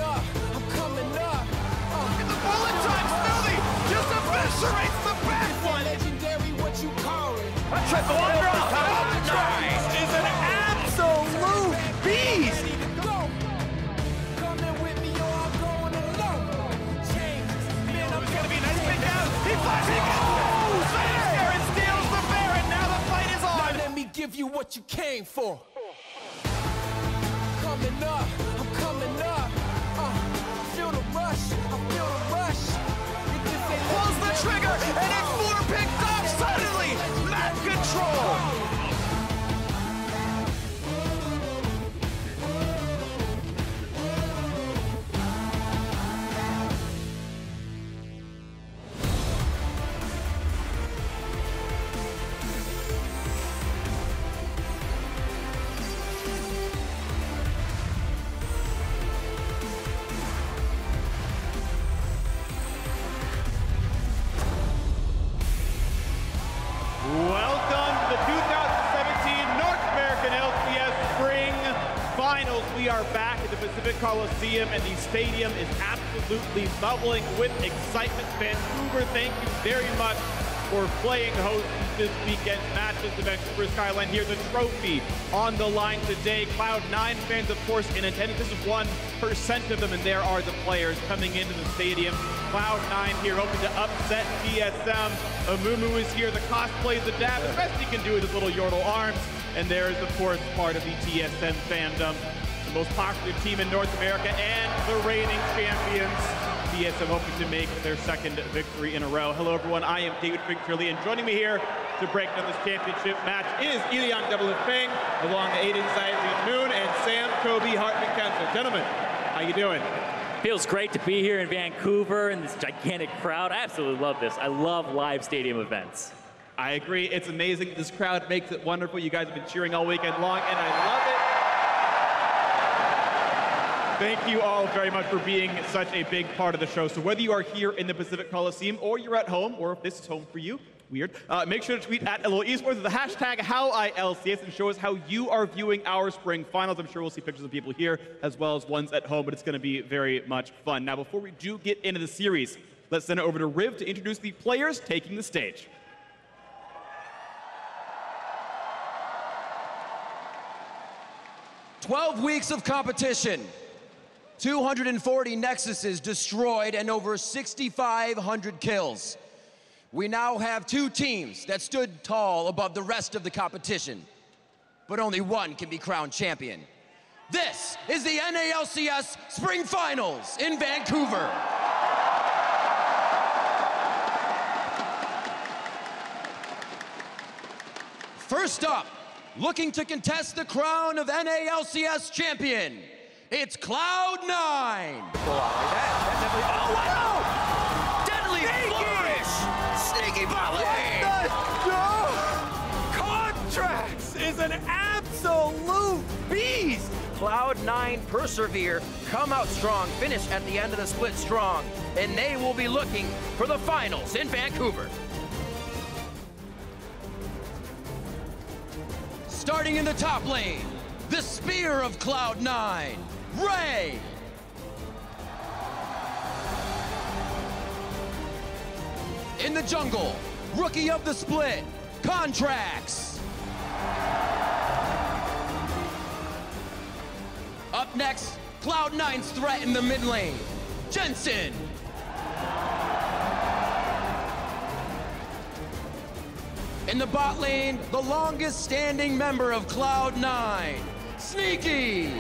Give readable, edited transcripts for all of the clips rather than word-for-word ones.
up, I'm coming up. The bullet time, Smoothie just eviscerates the back one. Legendary, what you call it? A triple overcome. Cloud9 is an absolute beast. Coming with me or I'm going alone. Changes, man, I'm It's gonna be a nice big down. He flies, he goes there and steals the bear, and now the fight is on. let me give you what you came for. Coming up, I'm coming up. Feel the rush, I feel the rush. Pulls the trigger, and it's 4 picked off suddenly. Map control. Welcome to the 2017 North American LCS Spring Finals. We are back at the Pacific Coliseum, and the stadium is absolutely bubbling with excitement. Vancouver, thank you very much for playing host to this weekend's matches. The Vancouver Skyline here, the trophy on the line today. Cloud9 fans, of course, in attendance. This is 1% of them, and there are the players coming into the stadium. Cloud9 here, hoping to upset TSM. Amumu is here, the cosplay, the dab, the best he can do with his little yordle arms. And there is, of course, part of the TSM fandom, the most popular team in North America and the reigning champions. TSM hoping to make their second victory in a row. Hello, everyone. I am David Victorly, and joining me here to break down this championship match is Ilian Double Feng, along Aiden Zayat Moon and Sam Kobe Hartman Kensel. Gentlemen, how you doing? Feels great to be here in Vancouver in this gigantic crowd. I absolutely love this. I love live stadium events. I agree. It's amazing. This crowd makes it wonderful. You guys have been cheering all weekend long, and I love it. Thank you all very much for being such a big part of the show. So whether you are here in the Pacific Coliseum or you're at home, or if this is home for you, weird, make sure to tweet at LO Esports with the hashtag HowILCS and show us how you are viewing our spring finals. I'm sure we'll see pictures of people here as well as ones at home, but it's going to be very much fun. Now, before we do get into the series, let's send it over to Riv to introduce the players taking the stage. "12 weeks of competition, 240 Nexuses destroyed, and over 6,500 kills. We now have 2 teams that stood tall above the rest of the competition, but only one can be crowned champion. This is the NALCS Spring Finals in Vancouver. First up, looking to contest the crown of NALCS champion, it's Cloud9. Oh, wow! Deadly flourish! Sneaky volley! Contracts is an absolute beast! Cloud9 persevere, come out strong, finish at the end of the split strong, and they will be looking for the finals in Vancouver. Starting in the top lane, the spear of Cloud9, Ray. In the jungle, rookie of the split, Contracts. Up next, Cloud9's threat in the mid lane, Jensen. In the bot lane, the longest standing member of Cloud9, Sneaky.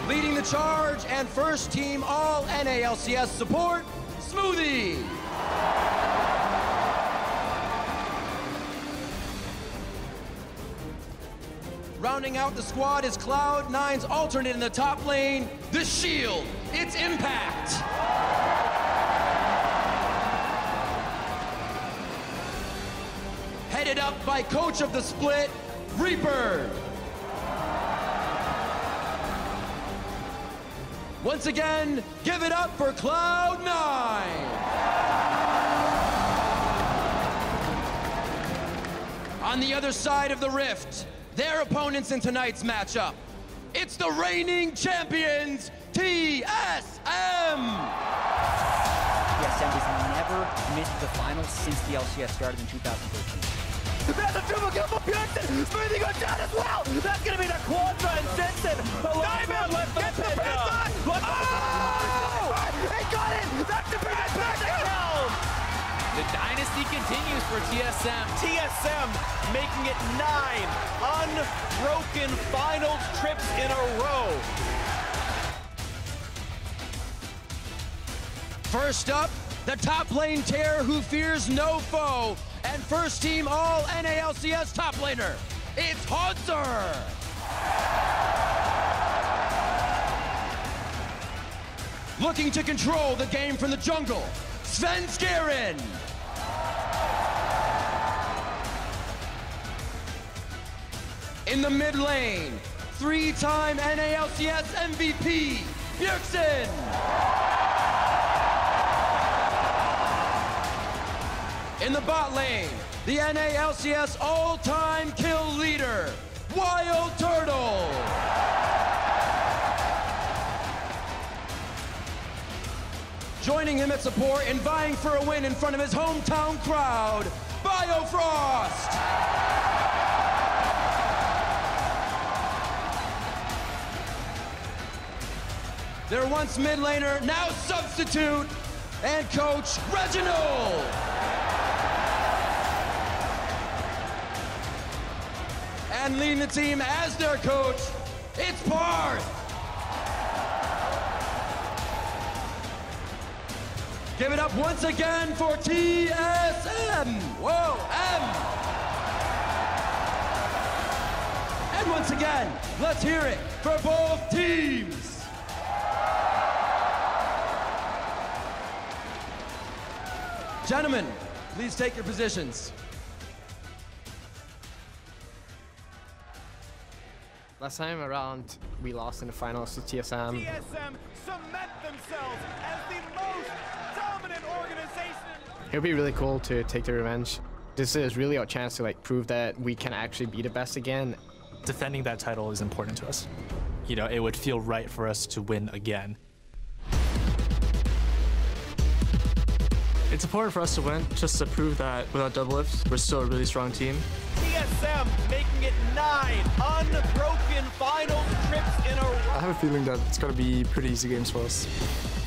Leading the charge and first team all NALCS support, Smoothie. Rounding out the squad is Cloud9's alternate in the top lane, the Shield, its Impact. Headed up by coach of the split, Reaper. Once again, give it up for Cloud9. On the other side of the rift, their opponents in tonight's matchup. It's the reigning champions, TSM! TSM has never missed the finals since the LCS started in 2013. There's a triple kill for Bjornsson. Smoothie goes down as well. That's going to be the Quadra and Jensen. Diamond gets the pin back. Oh! He got it. That's the perfect kill. The dynasty continues for TSM. TSM making it 9 unbroken finals trips in a row. First up, the top lane terror who fears no foe, and first team all NALCS top laner, it's Hauntzer! Looking to control the game from the jungle, Sven Skaren! In the mid lane, 3-time NALCS MVP, Bjornsson! In the bot lane, the NALCS all-time kill leader, Wild Turtle. Joining him at support and vying for a win in front of his hometown crowd, Biofrost. Their once mid laner, now substitute, and coach Reginald. And leading the team as their coach, it's Parth. Give it up once again for TSM. Whoa, M. And once again, let's hear it for both teams. Gentlemen, please take your positions. Last time around, we lost in the finals to TSM. TSM cement themselves as the most dominant organization. It would be really cool to take the revenge. This is really our chance to prove that we can actually be the best again. Defending that title is important to us. You know, it would feel right for us to win again. It's important for us to win, just to prove that without double lifts, we're still a really strong team. TSM making it 9 unbroken final trips in a row. I have a feeling that it's going to be pretty easy games for us.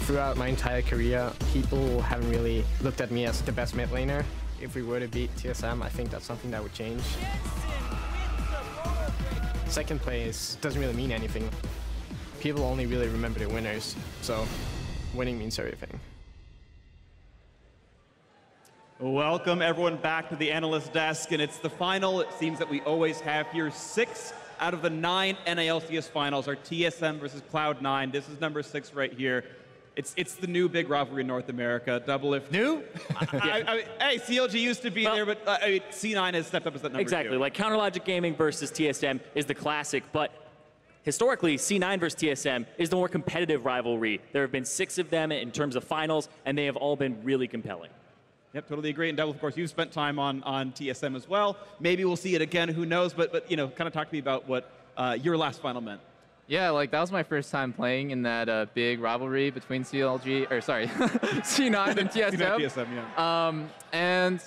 Throughout my entire career, people haven't really looked at me as the best mid laner. If we were to beat TSM, I think that's something that would change. Second place doesn't really mean anything. People only really remember the winners, so winning means everything. Welcome everyone back to the analyst desk, and it's the final, it seems, that we always have here. 6 out of the 9 NALCS finals are TSM versus Cloud9. This is number 6 right here. It's the new big rivalry in North America. Double if new? Hey, CLG used to be there, but C9 has stepped up as that number 2. Exactly, like Counterlogic Gaming versus TSM is the classic, but historically, C9 versus TSM is the more competitive rivalry. There have been 6 of them in terms of finals, and they have all been really compelling. Yep, totally agree. And Devil, of course, you've spent time on TSM as well. Maybe we'll see it again, who knows? But you know, kind of talk to me about what your last final meant. Yeah, like that was my first time playing in that big rivalry between C9 and TSM. TSM, yeah. And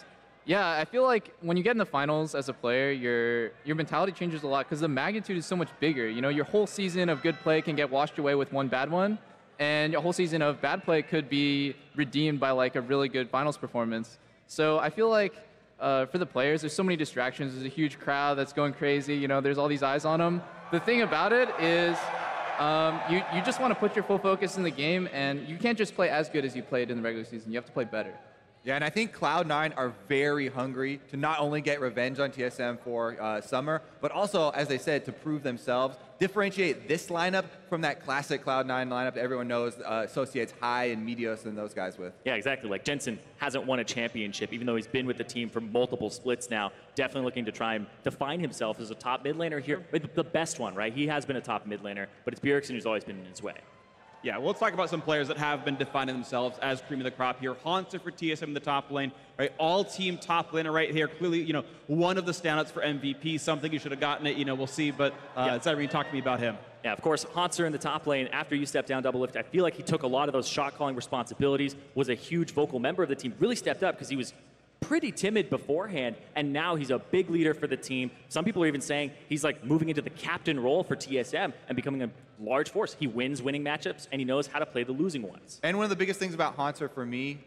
yeah, I feel like when you get in the finals as a player, your mentality changes a lot because the magnitude is so much bigger. You know, your whole season of good play can get washed away with one bad one. And a whole season of bad play could be redeemed by like a really good finals performance. So I feel like for the players, there's so many distractions. There's a huge crowd that's going crazy. You know, there's all these eyes on them. The thing about it is you just want to put your full focus in the game, and you can't just play as good as you played in the regular season. You have to play better. Yeah, and I think Cloud9 are very hungry to not only get revenge on TSM for summer, but also, as they said, to prove themselves, differentiate this lineup from that classic Cloud9 lineup that everyone knows associates High and Meteos and those guys with. Yeah, exactly. Like Jensen hasn't won a championship, even though he's been with the team for multiple splits now. Definitely looking to try and define himself as a top mid laner here, the best one, right? He has been a top mid laner, but it's Bjergsen who's always been in his way. Yeah, well, let's talk about some players that have been defining themselves as cream of the crop here. Hanser for TSM in the top lane, right? All-team top laner right here. Clearly, one of the standouts for MVP. Something you should have gotten it. We'll see. But Zyrene, talk to me about him. Yeah, of course, Hanser in the top lane, after you stepped down double lift, I feel like he took a lot of those shot-calling responsibilities, was a huge vocal member of the team, really stepped up because he was pretty timid beforehand, and now he's a big leader for the team. Some people are even saying he's like moving into the captain role for TSM and becoming a large force. He wins winning matchups, and he knows how to play the losing ones. And one of the biggest things about Hanser for me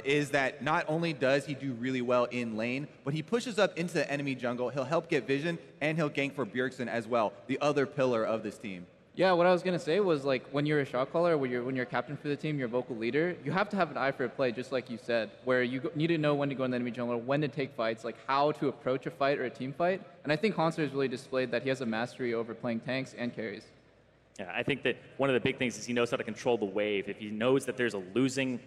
is that not only does he do really well in lane, but he pushes up into the enemy jungle. He'll help get vision, and he'll gank for Bjergsen as well, the other pillar of this team. Yeah, what I was going to say was, like, when you're a shot caller, when you're a captain for the team, you're a vocal leader, you have to have an eye for a play, just like you said, where you need to know when to go in the enemy jungle, when to take fights, like how to approach a fight or a team fight. And I think Hanser has really displayed that he has a mastery over playing tanks and carries. Yeah, I think that one of the big things is he knows how to control the wave. If he knows that there's a losing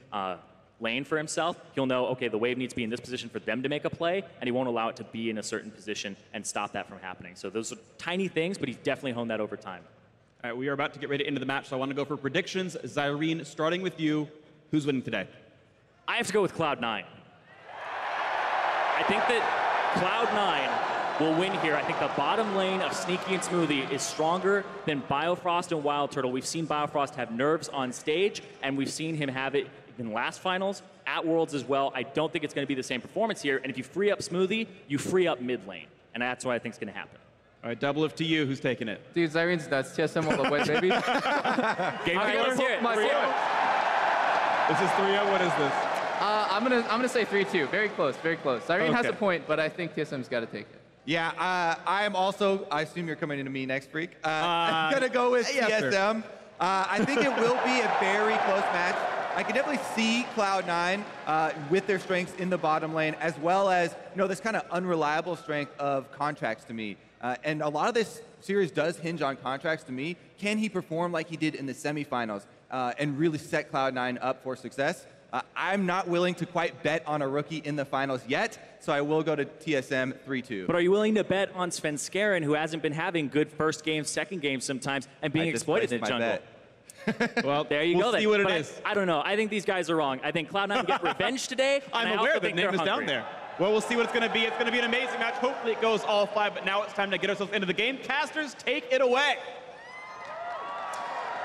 lane for himself, he'll know, okay, the wave needs to be in this position for them to make a play, and he won't allow it to be in a certain position and stop that from happening. So those are tiny things, but he's definitely honed that over time. All right, we are about to get ready into the match, so I want to go for predictions. Zyrene, starting with you, who's winning today? I have to go with Cloud9. I think that Cloud9 will win here. I think the bottom lane of Sneaky and Smoothie is stronger than Biofrost and Wild Turtle. We've seen Biofrost have nerves on stage, and we've seen him have it in last finals, at Worlds as well. I don't think it's going to be the same performance here, and if you free up Smoothie, you free up mid lane, and that's what I think is going to happen. All right, double lift to you. Who's taking it? Dude, Zyrene's nuts. TSM all the way, baby. Game let's hear it. This is 3-0. What is this? I'm gonna say 3-2. Very close, very close. Zyrene has a point, but I think TSM's got to take it. Yeah, I am also, I assume you're coming into me next, Freak. I'm going to go with TSM. I think it will be a very close match. I can definitely see Cloud9 with their strengths in the bottom lane, as well as this kind of unreliable strength of Contracts to me. And a lot of this series does hinge on Contracts to me. Can he perform like he did in the semifinals and really set Cloud9 up for success? I'm not willing to quite bet on a rookie in the finals yet, so I will go to TSM 3-2. But are you willing to bet on Svenskeren, who hasn't been having good first game, second game sometimes, and being exploited in the jungle? Well, there you go. We'll see what it is. I don't know. I think these guys are wrong. I think Cloud9 get revenge today. I'm aware that name is down there. Well, we'll see what it's going to be. It's going to be an amazing match. Hopefully it goes all 5, but now it's time to get ourselves into the game. Casters, take it away.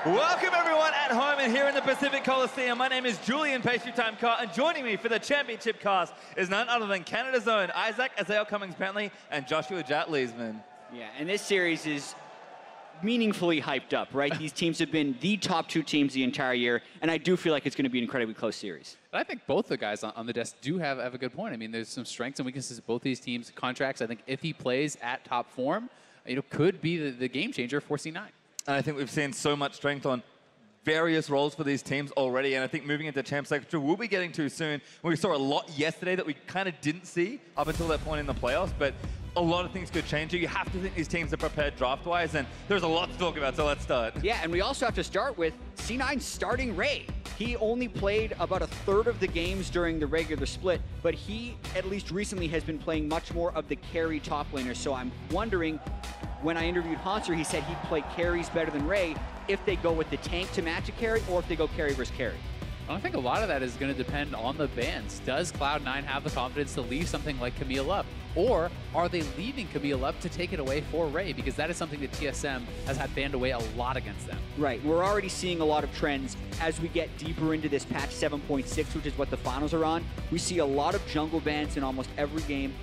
Welcome everyone at home and here in the Pacific Coliseum. My name is Julian Pastry Time Carr, and joining me for the championship cast is none other than Canada's own Isaac Azael Cummings-Bentley and Joshua Jatt Leesman. Yeah, and this series is meaningfully hyped up, right? These teams have been the top 2 teams the entire year, and I do feel like it's going to be an incredibly close series. But I think both the guys on the desk do have a good point. I mean, there's some strengths and weaknesses of both these teams. Contracts, I think if he plays at top form, could be the game changer for C9. And I think we've seen so much strength on various roles for these teams already, and I think moving into Champ Sector we'll be getting to soon. We saw a lot yesterday that we kind of didn't see up until that point in the playoffs, but a lot of things could change. You have to think these teams are prepared draft-wise, and there's a lot to talk about, so let's start. Yeah, and we also have to start with C9 starting Ray. He only played about a third of the games during the regular split, but he, at least recently, has been playing much more of the carry top laner, so I'm wondering, when I interviewed Hanser, he said he'd play carries better than Ray if they go with the tank to match a carry or if they go carry versus carry. I think a lot of that is going to depend on the bans. Does Cloud9 have the confidence to leave something like Camille up? Or are they leaving Camille up to take it away for Ray? Because that is something that TSM has had banned away a lot against them. Right. We're already seeing a lot of trends as we get deeper into this patch 7.6, which is what the finals are on. We see a lot of jungle bans in almost every game.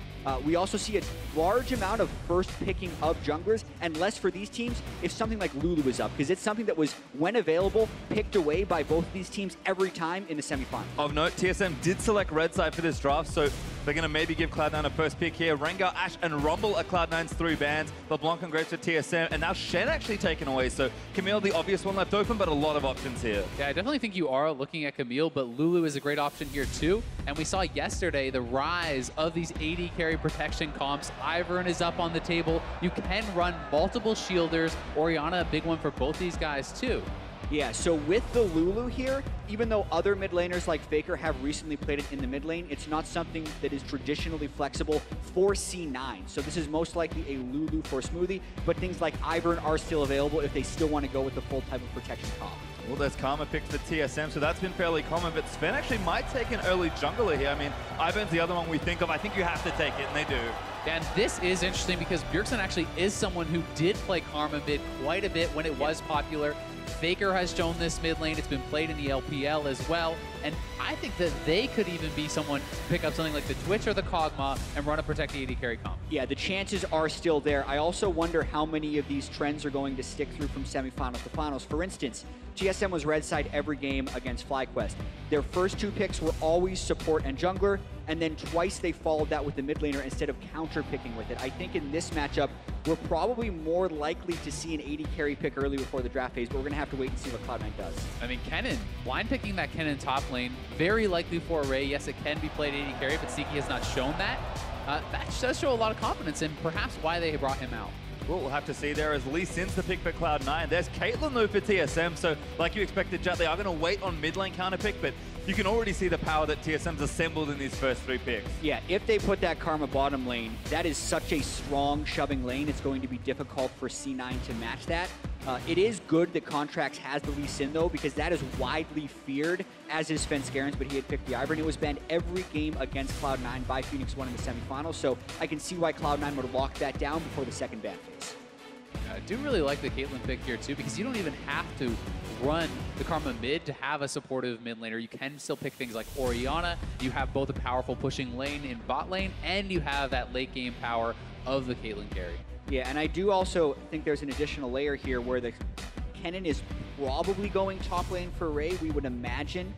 We also see a large amount of first picking of junglers, and less for these teams if something like Lulu is up, because it's something that was, when available, picked away by both of these teams every time in the semifinal. Of note, TSM did select red side for this draft, so they're going to maybe give Cloud9 a first pick here. Rengar, Ashe, and Rumble are Cloud9's 3 bans. LeBlanc and Graves for TSM, and now Shen actually taken away, so Camille, the obvious one left open, but a lot of options here. Yeah, I definitely think you are looking at Camille, but Lulu is a great option here too. And we saw yesterday the rise of these AD carry protection comps. Ivern is up on the table. You can run multiple shielders. Orianna, a big one for both these guys too. Yeah, so with the Lulu here, even though other mid laners like Faker have recently played it in the mid lane, it's not something that is traditionally flexible for C9. So this is most likely a Lulu for Smoothie, but things like Ivern are still available if they still want to go with the full type of protection comp. Well, there's Karma picked for TSM, so that's been fairly common, but Sven actually might take an early jungler here. I mean, Ivern's the other one we think of. I think you have to take it, and they do. And this is interesting because Bjergsen actually is someone who did play Karma mid quite a bit when it was popular. Faker has shown this mid lane. It's been played in the LPL as well. And I think that they could even be someone to pick up something like the Twitch or the Kog'Maw and run a protect the AD carry comp. Yeah, the chances are still there. I also wonder how many of these trends are going to stick through from semifinals to finals. For instance, TSM was red side every game against FlyQuest. Their first 2 picks were always support and jungler, and then twice they followed that with the mid laner instead of counter picking with it. I think in this matchup, we're probably more likely to see an AD carry pick early before the draft phase, but we're going to have to wait and see what Cloud9 does. I mean, Kennen, blind picking that Kennen top lane, very likely for Ray. Yes, it can be played AD carry, but Siki has not shown that. That does show a lot of confidence in perhaps why they brought him out. Well, we'll have to see there as Lee Sin's the pick for Cloud9. There's Caitlyn though for TSM, so like you expected, Jett, they are going to wait on mid lane counter pick, but you can already see the power that TSM's assembled in these first 3 picks. Yeah, if they put that Karma bottom lane, that is such a strong shoving lane, it's going to be difficult for C9 to match that. It is good that Contracts has the Lee Sin though, because that is widely feared, as is Sven Scarens, but he had picked the Ivern. It was banned every game against Cloud9 by Phoenix 1 in the semifinals, so I can see why Cloud9 would lock that down before the second ban phase. I do really like the Caitlyn pick here too, because you don't even have to run the Karma mid to have a supportive mid laner. You can still pick things like Orianna. You have both a powerful pushing lane in bot lane, and you have that late game power of the Caitlyn carry. Yeah, and I do also think there's an additional layer here where the Kennen is probably going top lane for Ray, we would imagine.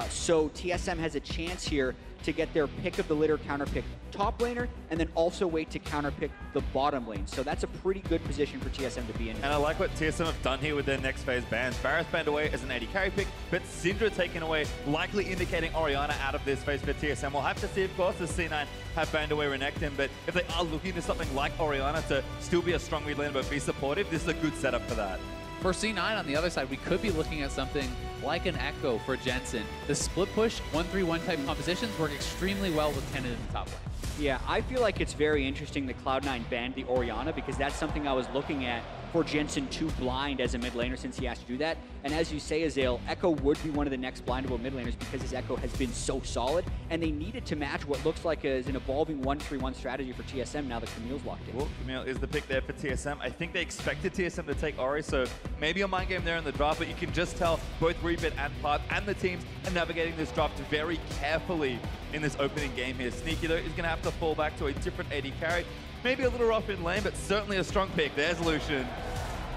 So TSM has a chance here to get their pick of the litter counter pick top laner, and then also wait to counter pick the bottom lane. So that's a pretty good position for TSM to be in. And I like what TSM have done here with their next phase bans. Varus banned away as an AD carry pick, but Syndra taken away, likely indicating Orianna out of this phase for TSM. We'll have to see, of course, as C9 have banned away Renekton, but if they are looking to something like Orianna to still be a strong mid laner but be supportive, this is a good setup for that. For C9 on the other side, we could be looking at something like an Echo for Jensen. The split push 1-3-1 type compositions work extremely well with Kennen in the top lane. Yeah, I feel like it's very interesting that Cloud9 banned the Orianna, because that's something I was looking at for Jensen to blind as a mid laner since he has to do that. And as you say, Azale, Echo would be one of the next blindable mid laners because his Echo has been so solid, and they needed to match what looks like is an evolving 1-3-1 strategy for TSM now that Camille's locked in. Well, Camille is the pick there for TSM. I think they expected TSM to take Ori, so maybe a mind game there in the draft, but you can just tell both Rebit and Park and the teams are navigating this draft very carefully in this opening game here. Sneaky, though, is going to have to fall back to a different AD carry. Maybe a little rough in lane, but certainly a strong pick. There's Lucian.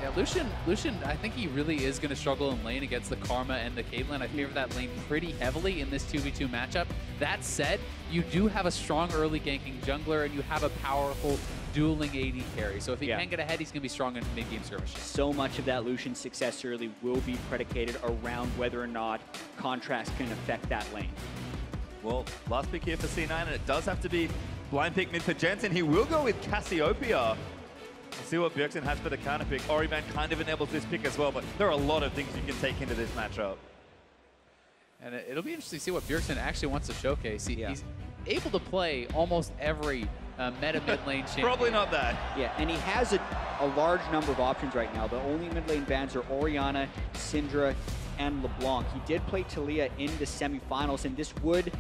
Yeah, Lucian, I think he really is going to struggle in lane against the Karma and the Caitlyn. I favor that lane pretty heavily in this 2v2 matchup. That said, you do have a strong early ganking jungler, and you have a powerful dueling AD carry. So if he can get ahead, he's going to be strong in mid-game skirmishes. So much of that Lucian success early will be predicated around whether or not Contrast can affect that lane. Well, last pick here for C9, and it does have to be blind pick mid for Jensen. He will go with Cassiopeia. We'll see what Bjergsen has for the counter pick. Oriman kind of enables this pick as well, but there are a lot of things you can take into this matchup. And it'll be interesting to see what Bjergsen actually wants to showcase. He's able to play almost every meta mid lane champion. Probably not that. Yeah, and he has a large number of options right now. The only mid lane bans are Orianna, Syndra, and LeBlanc. He did play Taliyah in the semifinals, and this would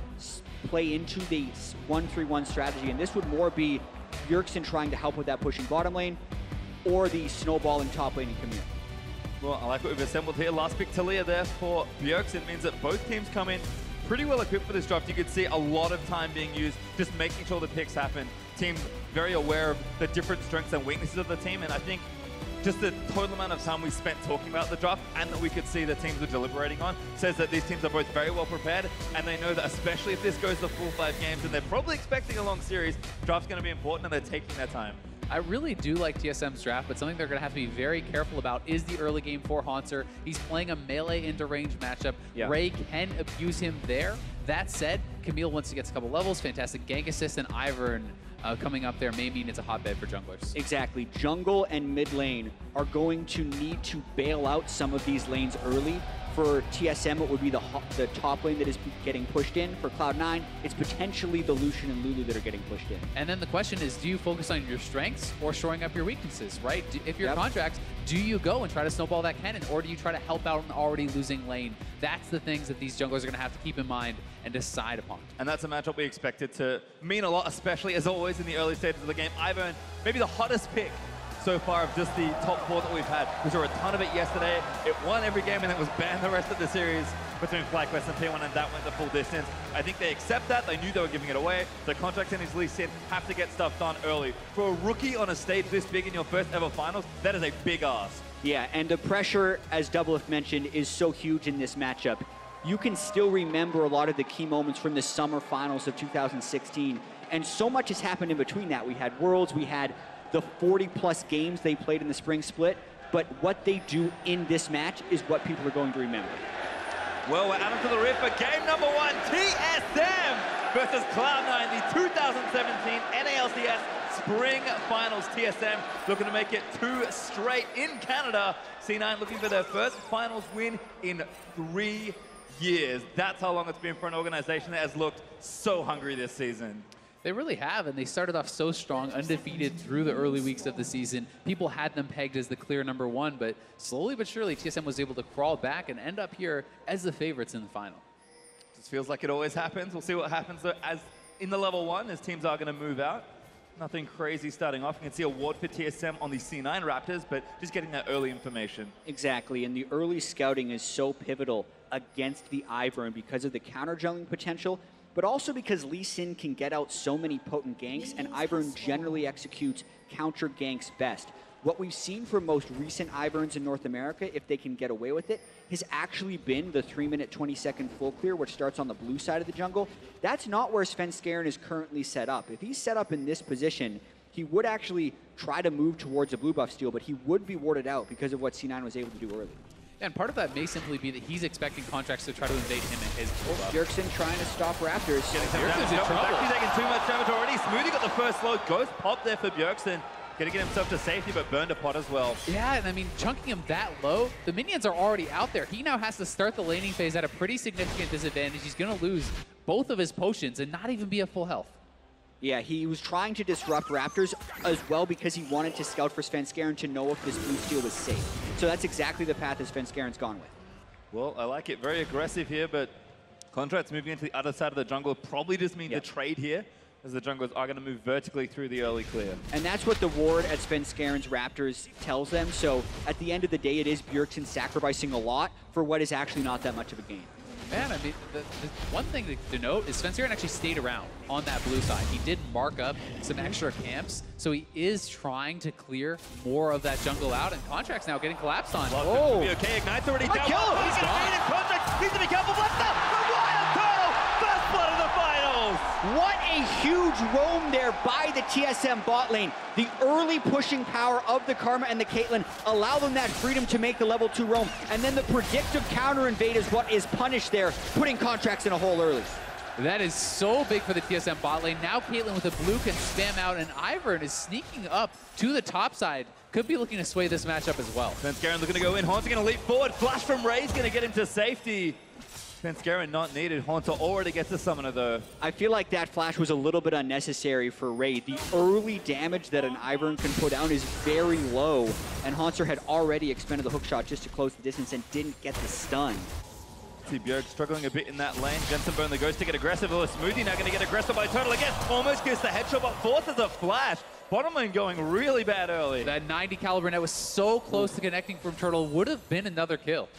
play into the 1-3-1 strategy, and this would more be Bjergsen trying to help with that pushing bottom lane, or the snowballing top lane in Camille. Well, I like what we've assembled here. Last pick Taliyah there for Bjergsen means that both teams come in pretty well equipped for this draft. You could see a lot of time being used, just making sure the picks happen. Teams very aware of the different strengths and weaknesses of the team, and I think just the total amount of time we spent talking about the draft and that we could see the teams were deliberating on says that these teams are both very well prepared, and they know that especially if this goes the full 5 games and they're probably expecting a long series, draft's going to be important and they're taking their time. I really do like TSM's draft, but something they're going to have to be very careful about is the early game for Haunter. He's playing a melee into range matchup. Ray can abuse him there. That said, Camille, once he gets a couple levels, fantastic gank assist, and Ivern coming up there may mean it's a hotbed for junglers. Exactly. Jungle and mid lane are going to need to bail out some of these lanes early For TSM, it would be the top lane that is getting pushed in. For Cloud9, it's potentially the Lucian and Lulu that are getting pushed in. And then the question is, do you focus on your strengths or shoring up your weaknesses, right? If you're Contracts, do you go and try to snowball that cannon, or do you try to help out an already losing lane? That's the things that these junglers are going to have to keep in mind and decide upon. And that's a matchup we expected to mean a lot, especially, as always, in the early stages of the game. Ivern, maybe the hottest pick so far of just the top 4 that we've had. We saw a ton of it yesterday. It won every game and it was banned the rest of the series between FlyQuest and P1, and that went the full distance. I think they accept that. They knew they were giving it away. The Contracts and his Lee Sin have to get stuff done early. For a rookie on a stage this big in your first ever finals, that is a big ask. Yeah, and the pressure, as Doublelift mentioned, is so huge in this matchup. You can still remember a lot of the key moments from the summer finals of 2016, and so much has happened in between that. We had Worlds, we had the 40-plus games they played in the spring split, but what they do in this match is what people are going to remember. Well, we're out into the rift for game number 1, TSM versus Cloud9, the 2017 NALCS Spring Finals. TSM looking to make it 2 straight in Canada. C9 looking for their first finals win in 3 years. That's how long it's been for an organization that has looked so hungry this season. They really have, and they started off so strong, undefeated through the early weeks of the season. People had them pegged as the clear #1, but slowly but surely, TSM was able to crawl back and end up here as the favorites in the final. Just feels like it always happens. We'll see what happens though, as in the level 1, as teams are going to move out. Nothing crazy starting off. You can see a ward for TSM on the C9 Raptors, but just getting that early information. Exactly, and the early scouting is so pivotal against the Ivern because of the counter-jungling potential, but also because Lee Sin can get out so many potent ganks, and Ivern generally executes counter ganks best. What we've seen from most recent Iverns in North America, if they can get away with it, has actually been the 3-minute, 20-second full clear, which starts on the blue side of the jungle. That's not where Svenskeren is currently set up. If he's set up in this position, he would actually try to move towards a blue buff steal, but he would be warded out because of what C9 was able to do early. And part of that may simply be that he's expecting Contracts to try to invade him and his buff. Bjergsen trying to stop Raptors. Bjergsen's in trouble. Actually taking too much damage already. Smoothie got the first slow. Ghost pop there for Bjergsen. Gonna get himself to safety, but burned a pot as well. Yeah, and I mean, chunking him that low, the minions are already out there. He now has to start the laning phase at a pretty significant disadvantage. He's gonna lose both of his potions and not even be at full health. Yeah, he was trying to disrupt Raptors as well because he wanted to scout for Svenskeren to know if this blue steal was safe. So that's exactly the path that Svenskeren's gone with. Well, I like it. Very aggressive here, but Contracts moving into the other side of the jungle probably just means the trade here, as the junglers are going to move vertically through the early clear. And that's what the ward at Svenskeren's Raptors tells them. So at the end of the day, it is Bjergsen sacrificing a lot for what is actually not that much of a game. Man, I mean, the one thing to note is Svenskeren actually stayed around on that blue side. He did mark up some extra camps, so he is trying to clear more of that jungle out, and Contracts now getting collapsed on. Oh, be okay. Ignite's already down. Kill him! He's going to Contracts. Needs to be careful. What's up? The Wild Turtle! First blood of the finals! What a huge roam there by the TSM bot lane. The early pushing power of the Karma and the Caitlyn allow them that freedom to make the level 2 roam. And then the predictive counter invade is what is punished there, putting Contracts in a hole early. That is so big for the TSM bot lane. Now Caitlyn with a blue can spam out, and Ivern is sneaking up to the top side. Could be looking to sway this matchup as well. Svenskeren looking to go in. Haunter going to leap forward. Flash from Ray's going to get him to safety. Svenskeren not needed. Haunter already gets the summoner though. I feel like that flash was a little bit unnecessary for Ray. The early damage that an Ivern can put down is very low, and Haunter had already expended the hookshot just to close the distance and didn't get the stun. See Bjerg struggling a bit in that lane. Jensen Burn the Ghost to get aggressive. Oh, Smoothie now going to get aggressive by Turtle again. Almost gets the headshot, but forces a flash. Bottom lane going really bad early. That 90 caliber net was so close to connecting from Turtle. Would have been another kill.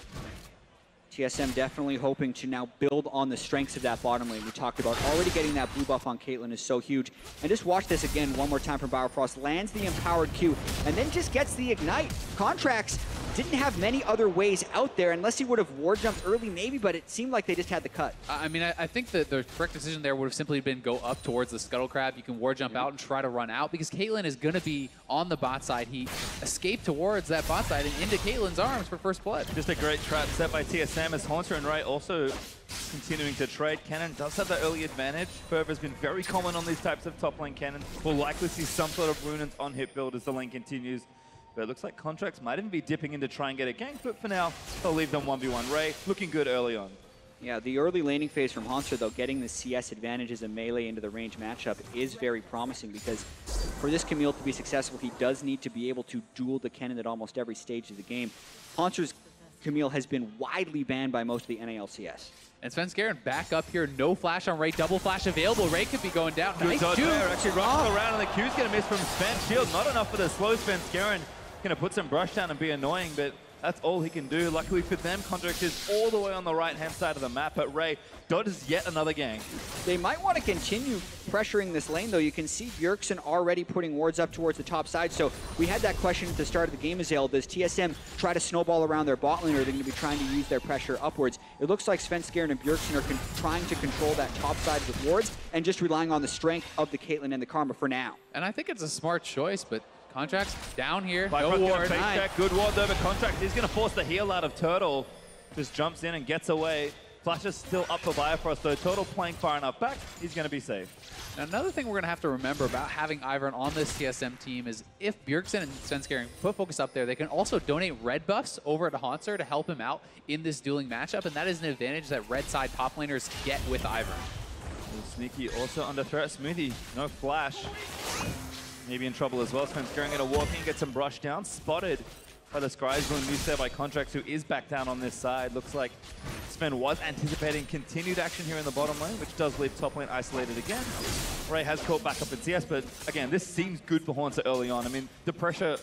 TSM definitely hoping to now build on the strengths of that bottom lane we talked about. Already getting that blue buff on Caitlyn is so huge. And just watch this again one more time from Bauerfrost. Lands the empowered Q and then just gets the ignite. Contracts didn't have many other ways out there unless he would have ward jumped early maybe, but it seemed like they just had the cut. I mean, I think that the correct decision there would have simply been go up towards the Scuttle Crab. You can ward jump out and try to run out because Caitlyn is going to be on the bot side. He escaped towards that bot side and into Caitlyn's arms for first blood. Just a great trap set by TSM as Haunter and Ray also continuing to trade. Cannon does have the early advantage. Fervor has been very common on these types of top lane cannons. We'll likely see some sort of Runins on hit build as the lane continues. But it looks like Contracts might even be dipping in to try and get a gank, but for now, they'll leave them 1v1. Ray, looking good early on. Yeah, the early laning phase from Haunter, though, getting the CS advantages and melee into the range matchup is very promising because for this Camille to be successful, he does need to be able to duel the Kennen at almost every stage of the game. Haunter's Camille has been widely banned by most of the NALCS. And Svenskeren back up here, no flash on Ray, double flash available. Ray could be going down. Good Nice dodge dude. there, actually running around, and the Q's going to miss from Sven. Shield not enough for the slow Svenskeren. Going to put some brush down and be annoying, but that's all he can do. Luckily for them, Contract is all the way on the right-hand side of the map, but Ray dodges yet another gang. They might want to continue pressuring this lane, though. You can see Bjergsen already putting wards up towards the top side, so we had that question at the start of the game, Azale. Does TSM try to snowball around their bot lane, or are they going to be trying to use their pressure upwards? It looks like Svenskeren and Bjergsen are trying to control that top side with wards and just relying on the strength of the Caitlyn and the Karma for now. And I think it's a smart choice, but Contracts down here, no ward. Nice. Good ward though, but Contract is going to force the heal out of Turtle. Just jumps in and gets away. Flash is still up for Bifrost though. Turtle playing far enough back, he's going to be safe. Now, another thing we're going to have to remember about having Ivern on this TSM team is if Bjergsen and Svenskeren put focus up there, they can also donate red buffs over to Haunter to help him out in this dueling matchup, and that is an advantage that red side top laners get with Ivern. Sneaky also under threat. Smoothie, no flash. Maybe in trouble as well. Svenskeren going to walk in, get some brush down. Spotted by the Scry's Moon loose there by Contracts, who is back down on this side. Looks like Sven was anticipating continued action here in the bottom lane, which does leave top lane isolated again. Ray has caught back up in CS, but again, this seems good for Haunter early on. I mean, the pressure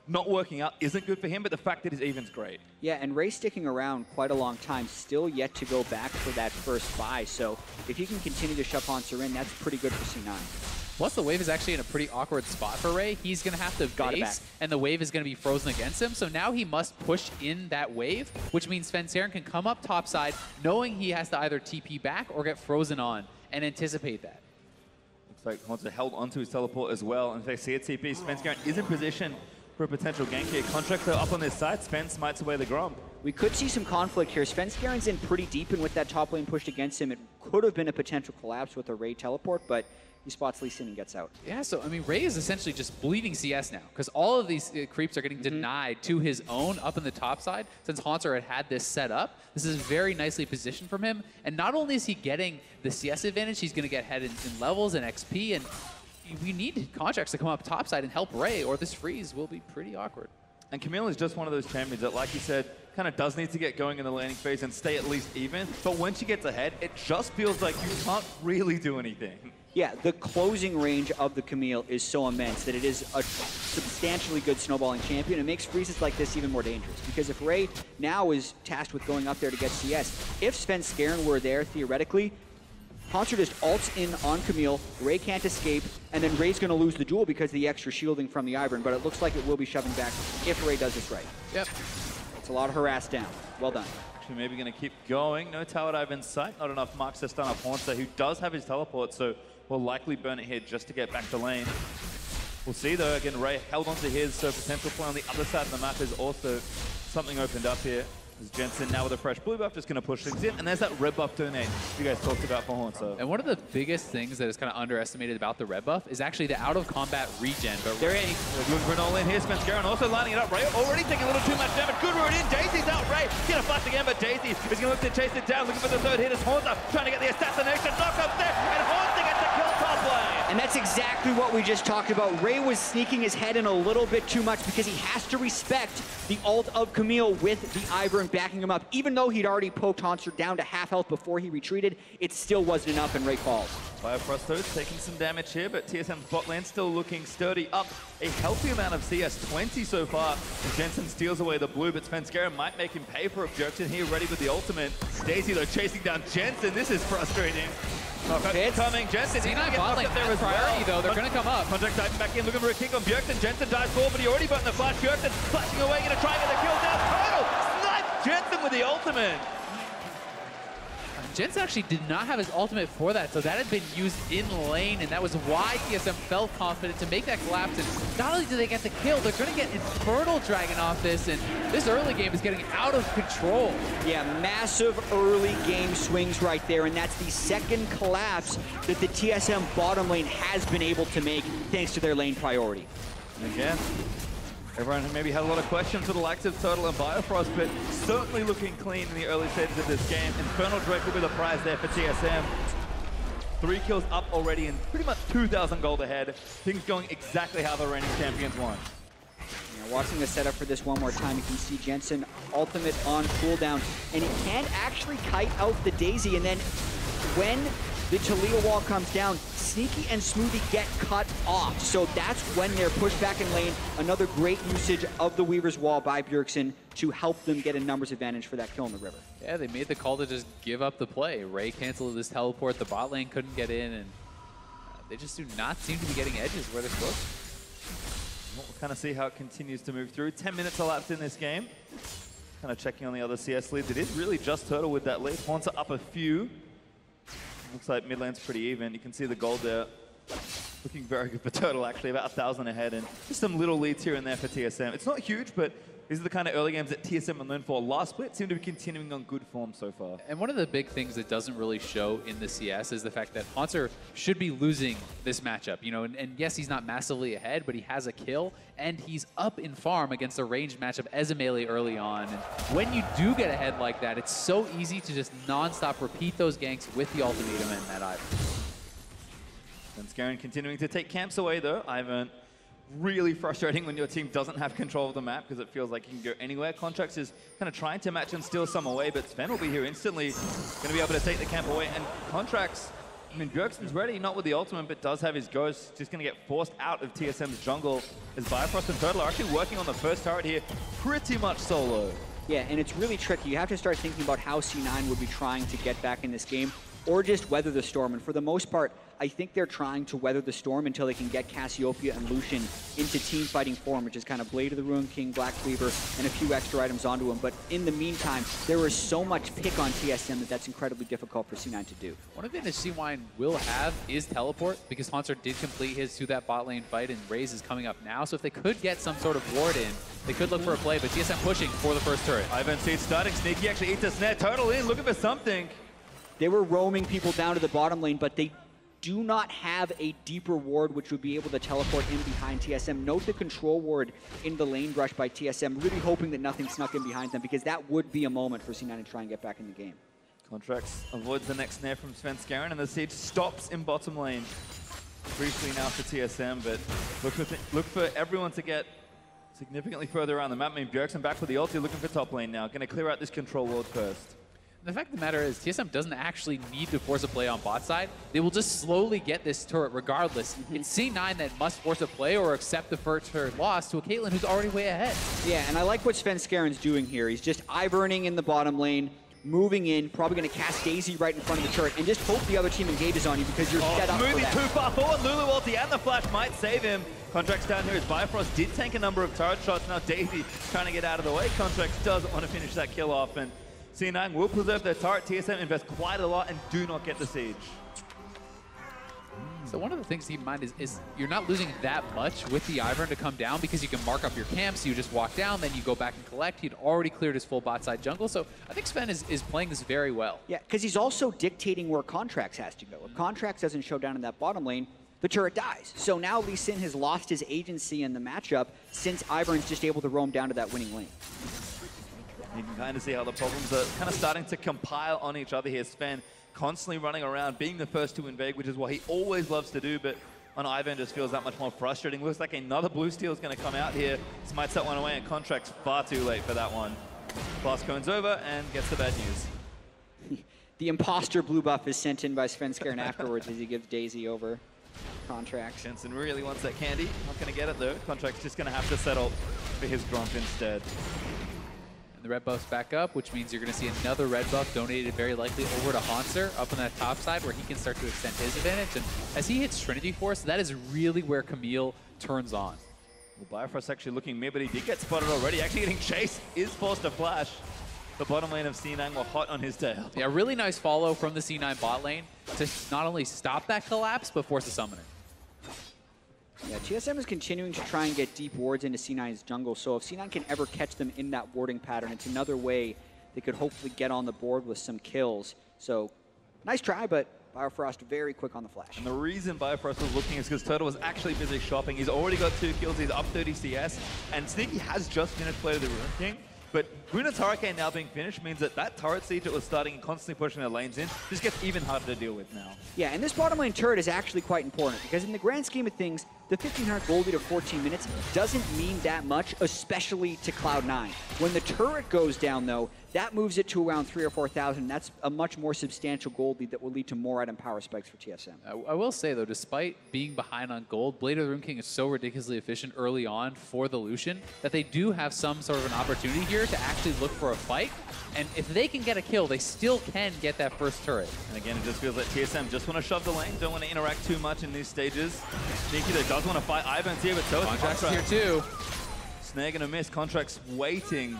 not working out isn't good for him, but the fact that his even's great. Yeah, and Ray sticking around quite a long time, still yet to go back for that first buy. So if he can continue to shove Haunter in, that's pretty good for C9. Plus, the wave is actually in a pretty awkward spot for Ray. He's going to have to base, and the wave is going to be frozen against him. So now he must push in that wave, which means Svenskeren can come up topside, knowing he has to either TP back or get frozen on, and anticipate that. Looks like Haunter held onto his teleport as well. And if they see a TP, Svenskeren is in position for a potential gank here. Contracts are up on this side. Sven smites away the Grom. We could see some conflict here. Svenskeren's in pretty deep, and with that top lane pushed against him, it could have been a potential collapse with a Ray teleport, but he spots Lee Sin and gets out. Yeah, so, I mean, Ray is essentially just bleeding CS now, because all of these creeps are getting denied to his own up in the top side. Since Haunter had this set up, this is very nicely positioned from him. And not only is he getting the CS advantage, he's going to get ahead in levels and XP, and we need Contracts to come up topside and help Ray, or this freeze will be pretty awkward. And Camille is just one of those champions that, like you said, kind of does need to get going in the laning phase and stay at least even. But when she gets ahead, it just feels like you can't really do anything. Yeah, the closing range of the Camille is so immense that it is a substantially good snowballing champion. It makes freezes like this even more dangerous, because if Ray now is tasked with going up there to get CS, if Svenskeren were there, theoretically, Haunter just ults in on Camille, Ray can't escape, and then Ray's going to lose the duel because of the extra shielding from the Ivern, but it looks like it will be shoving back if Ray does this right. Yep. It's a lot of harass down. Well done. Actually, maybe going to keep going. No tower dive in sight. Not enough marks to stun up Haunter, who does have his teleport, so will likely burn it here just to get back to lane. We'll see though. Again, Ray held onto his, so potential play on the other side of the map is also something opened up here. As Jensen now with a fresh blue buff, just going to push things in. And there's that red buff donate you guys talked about for Haunter. And one of the biggest things that is kind of underestimated about the red buff is actually the out-of-combat regen. But they're in. Good Renol in here. Svenskeren also lining it up. Ray already taking a little too much damage. Good root in. Daisy's out. Ray get a flash again, but Daisy is going to look to chase it down. Looking for the third hit as Haunter trying to get the assassination. Knock up there. And Haunter gets the kill top lane. And that's exactly what we just talked about. Ray was sneaking his head in a little bit too much because he has to respect the ult of Camille with the Ivern backing him up. Even though he'd already poked Haunter down to half health before he retreated, it still wasn't enough and Ray falls. Bifrost though taking some damage here, but TSM's bot lane still looking sturdy, up a healthy amount of CS, 20 so far. And Jensen steals away the blue, but Svenskeren might make him pay for it. Bjergsen here ready with the ultimate. Daisy though chasing down Jensen. This is frustrating. It's coming. Jensen, he's not bot lane up there as well. Though. They're going to come up. Contract diving back in, looking for a kick on Bjergsen. Jensen dives forward, but he already burnt the flash. Bjergsen flashing away, going to try and get the kill down. Turtle sniped Jensen with the ultimate. Jensen actually did not have his ultimate for that, so that had been used in lane, and that was why TSM felt confident to make that collapse. And not only do they get the kill, they're going to get Infernal Dragon off this, and this early game is getting out of control. Yeah, massive early game swings right there, and that's the second collapse that the TSM bottom lane has been able to make thanks to their lane priority. And again, Everyone maybe had a lot of questions for the likes of Turtle and Biofrost, but certainly looking clean in the early stages of this game. Infernal Drake will be the prize there for TSM. 3 kills up already and pretty much 2,000 gold ahead. Things going exactly how the reigning champions want. Yeah, watching the setup for this one more time, you can see Jensen ultimate on cooldown, and he can actually kite out the Daisy, and then when the Taliyah wall comes down, Sneaky and Smoothie get cut off. So that's when they're pushed back in lane. Another great usage of the Weaver's wall by Bjergsen to help them get a numbers advantage for that kill in the river. Yeah, they made the call to just give up the play. Ray canceled his teleport, the bot lane couldn't get in, and they just do not seem to be getting edges where they're supposed to. We'll kind of see how it continues to move through. 10 minutes elapsed in this game. Kind of checking on the other CS leads. It is really just Turtle with that lead. Haunts are up a few. Looks like mid lane's pretty even. You can see the gold there. Looking very good for Turtle, actually, about 1,000 ahead. And just some little leads here and there for TSM. It's not huge, but these are the kind of early games that TSM are known for. Last split seem to be continuing on good form so far. And one of the big things that doesn't really show in the CS is the fact that Haunter should be losing this matchup. You know, and yes, he's not massively ahead, but he has a kill, and he's up in farm against a ranged matchup as a melee early on. And when you do get ahead like that, it's so easy to just non-stop repeat those ganks with the ultimatum and that Ivan. And Scarin continuing to take camps away, though. Ivan, really frustrating when your team doesn't have control of the map because it feels like you can go anywhere. Contracts is kind of trying to match and steal some away, but Sven will be here instantly, going to be able to take the camp away. And Contracts, I mean, Bjergsen's ready, not with the ultimate, but does have his ghost. Just going to get forced out of TSM's jungle as Biofrost and Turtle are actually working on the first turret here pretty much solo. Yeah, and it's really tricky. You have to start thinking about how C9 would be trying to get back in this game, or just weather the storm. And for the most part, I think they're trying to weather the storm until they can get Cassiopeia and Lucian into team fighting form, which is kind of Blade of the Ruined King, Black Cleaver, and a few extra items onto him. But in the meantime, there is so much pick on TSM that that's incredibly difficult for C9 to do. One advantage C9 will have is teleport, because Haunter did complete his to that bot lane fight, and Raze is coming up now. So if they could get some sort of ward in, they could look for a play, but TSM pushing for the first turret. Ivan sees starting. Sneaky actually eats a snare. Turtle in, looking for something. They were roaming people down to the bottom lane, but they do not have a deeper ward which would be able to teleport in behind TSM. Note the control ward in the lane brush by TSM, really hoping that nothing snuck in behind them, because that would be a moment for C9 to try and get back in the game. Contracts avoids the next snare from Sven Scarin, and the siege stops in bottom lane. Briefly now for TSM, but look for everyone to get significantly further around the map. I mean, Bjergsen back with the ulti, looking for top lane now. Going to clear out this control ward first. The fact of the matter is, TSM doesn't actually need to force a play on bot side. They will just slowly get this turret regardless. It's C9 that must force a play or accept the first turret loss to a Caitlyn who's already way ahead. Yeah, and I like what Sven Scarin's doing here. He's just Iverning in the bottom lane, moving in, probably going to cast Daisy right in front of the turret, and just hope the other team engages on you because you're set up for that. Moving too far forward, Lulu ulti and the flash might save him. Contracts down here as Bifrost did tank a number of turret shots. Now Daisy trying to get out of the way. Contracts doesn't want to finish that kill off, and C9 will preserve their turret. TSM invest quite a lot and do not get the siege. So one of the things to keep in mind is you're not losing that much with the Ivern to come down because you can mark up your camps, you just walk down, then you go back and collect. He'd already cleared his full bot side jungle, so I think Sven is playing this very well. Yeah, because he's also dictating where Contracts has to go. If Contracts doesn't show down in that bottom lane, the turret dies. So now Lee Sin has lost his agency in the matchup since Ivern's just able to roam down to that winning lane. You can kind of see how the problems are kind of starting to compile on each other here. Sven constantly running around, being the first to invade, which is what he always loves to do, but on Ivan just feels that much more frustrating. Looks like another blue steal is going to come out here. Smites that one away, and Contract's far too late for that one. Blast cone's over and gets the bad news. The imposter blue buff is sent in by Sven Scarin afterwards as he gives Daisy over Contracts. Jensen really wants that candy. Not going to get it though. Contract's just going to have to settle for his Gromp instead. The red buff's back up, which means you're going to see another red buff donated very likely over to Haunter up on that top side where he can start to extend his advantage. And as he hits Trinity Force, that is really where Camille turns on. Well, Bifrost actually looking mid, but he did get spotted already. Actually getting chased, is forced to flash. The bottom lane of C9 were hot on his tail. Yeah, really nice follow from the C9 bot lane to not only stop that collapse, but force a summoner. Yeah, TSM is continuing to try and get deep wards into C9's jungle, so if C9 can ever catch them in that warding pattern, it's another way they could hopefully get on the board with some kills. So, nice try, but Biofrost very quick on the flash. And the reason Biofrost was looking is because Turtle was actually busy shopping. He's already got 2 kills, he's up 30 CS, and Sneaky has just finished play of the Rune King. But Runa's Hurricane now being finished means that that turret siege that was starting and constantly pushing their lanes in just gets even harder to deal with now. Yeah, and this bottom lane turret is actually quite important because in the grand scheme of things, the 1,500 gold lead of 14 minutes doesn't mean that much, especially to Cloud9. When the turret goes down, though, that moves it to around 3,000 or 4,000. That's a much more substantial gold lead that will lead to more item power spikes for TSM. I will say, though, despite being behind on gold, Blade of the Rune King is so ridiculously efficient early on for the Lucian that they do have some sort of an opportunity here to actually look for a fight. And if they can get a kill, they still can get that first turret. And again, it just feels like TSM just want to shove the lane, don't want to interact too much in these stages. Sneaky that does want to fight Ivan's here, but so is Contract's here too. Snare gonna miss, Contract's waiting.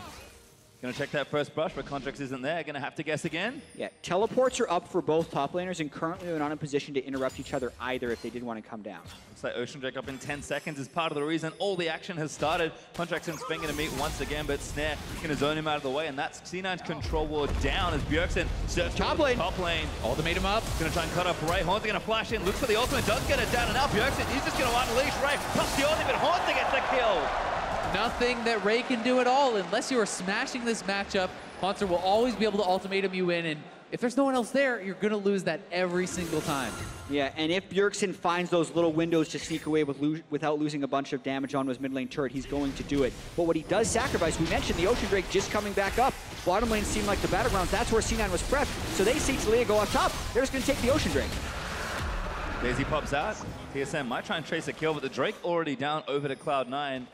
Gonna check that first brush, but Contracts isn't there. Gonna have to guess again. Yeah, teleports are up for both top laners, and currently they're not in position to interrupt each other either if they did want to come down. Looks like Ocean Drake up in 10 seconds is part of the reason all the action has started. Contracts and Spin gonna meet once again, but Snare gonna zone him out of the way, and that's C9's control ward down as Bjergsen searches top lane. Ultimate him up. Gonna try and cut off Ray. Haunter gonna flash in, looks for the ultimate, does get it down, and now Bjergsen, he's just gonna unleash Ray. Plus the ultimate, Haunter gets the kill. Nothing that Ray can do at all unless you are smashing this matchup. Haunter will always be able to ultimatum you in, and if there's no one else there, you're going to lose that every single time. Yeah, and if Bjergsen finds those little windows to sneak away without losing a bunch of damage on his mid lane turret, he's going to do it. But what he does sacrifice, we mentioned the Ocean Drake just coming back up. Bottom lane seemed like the battlegrounds. That's where C9 was prepped. So they see Taliyah go up top. They're just going to take the Ocean Drake. Daisy pops out. TSM might try and trace a kill, but the Drake already down over to Cloud9.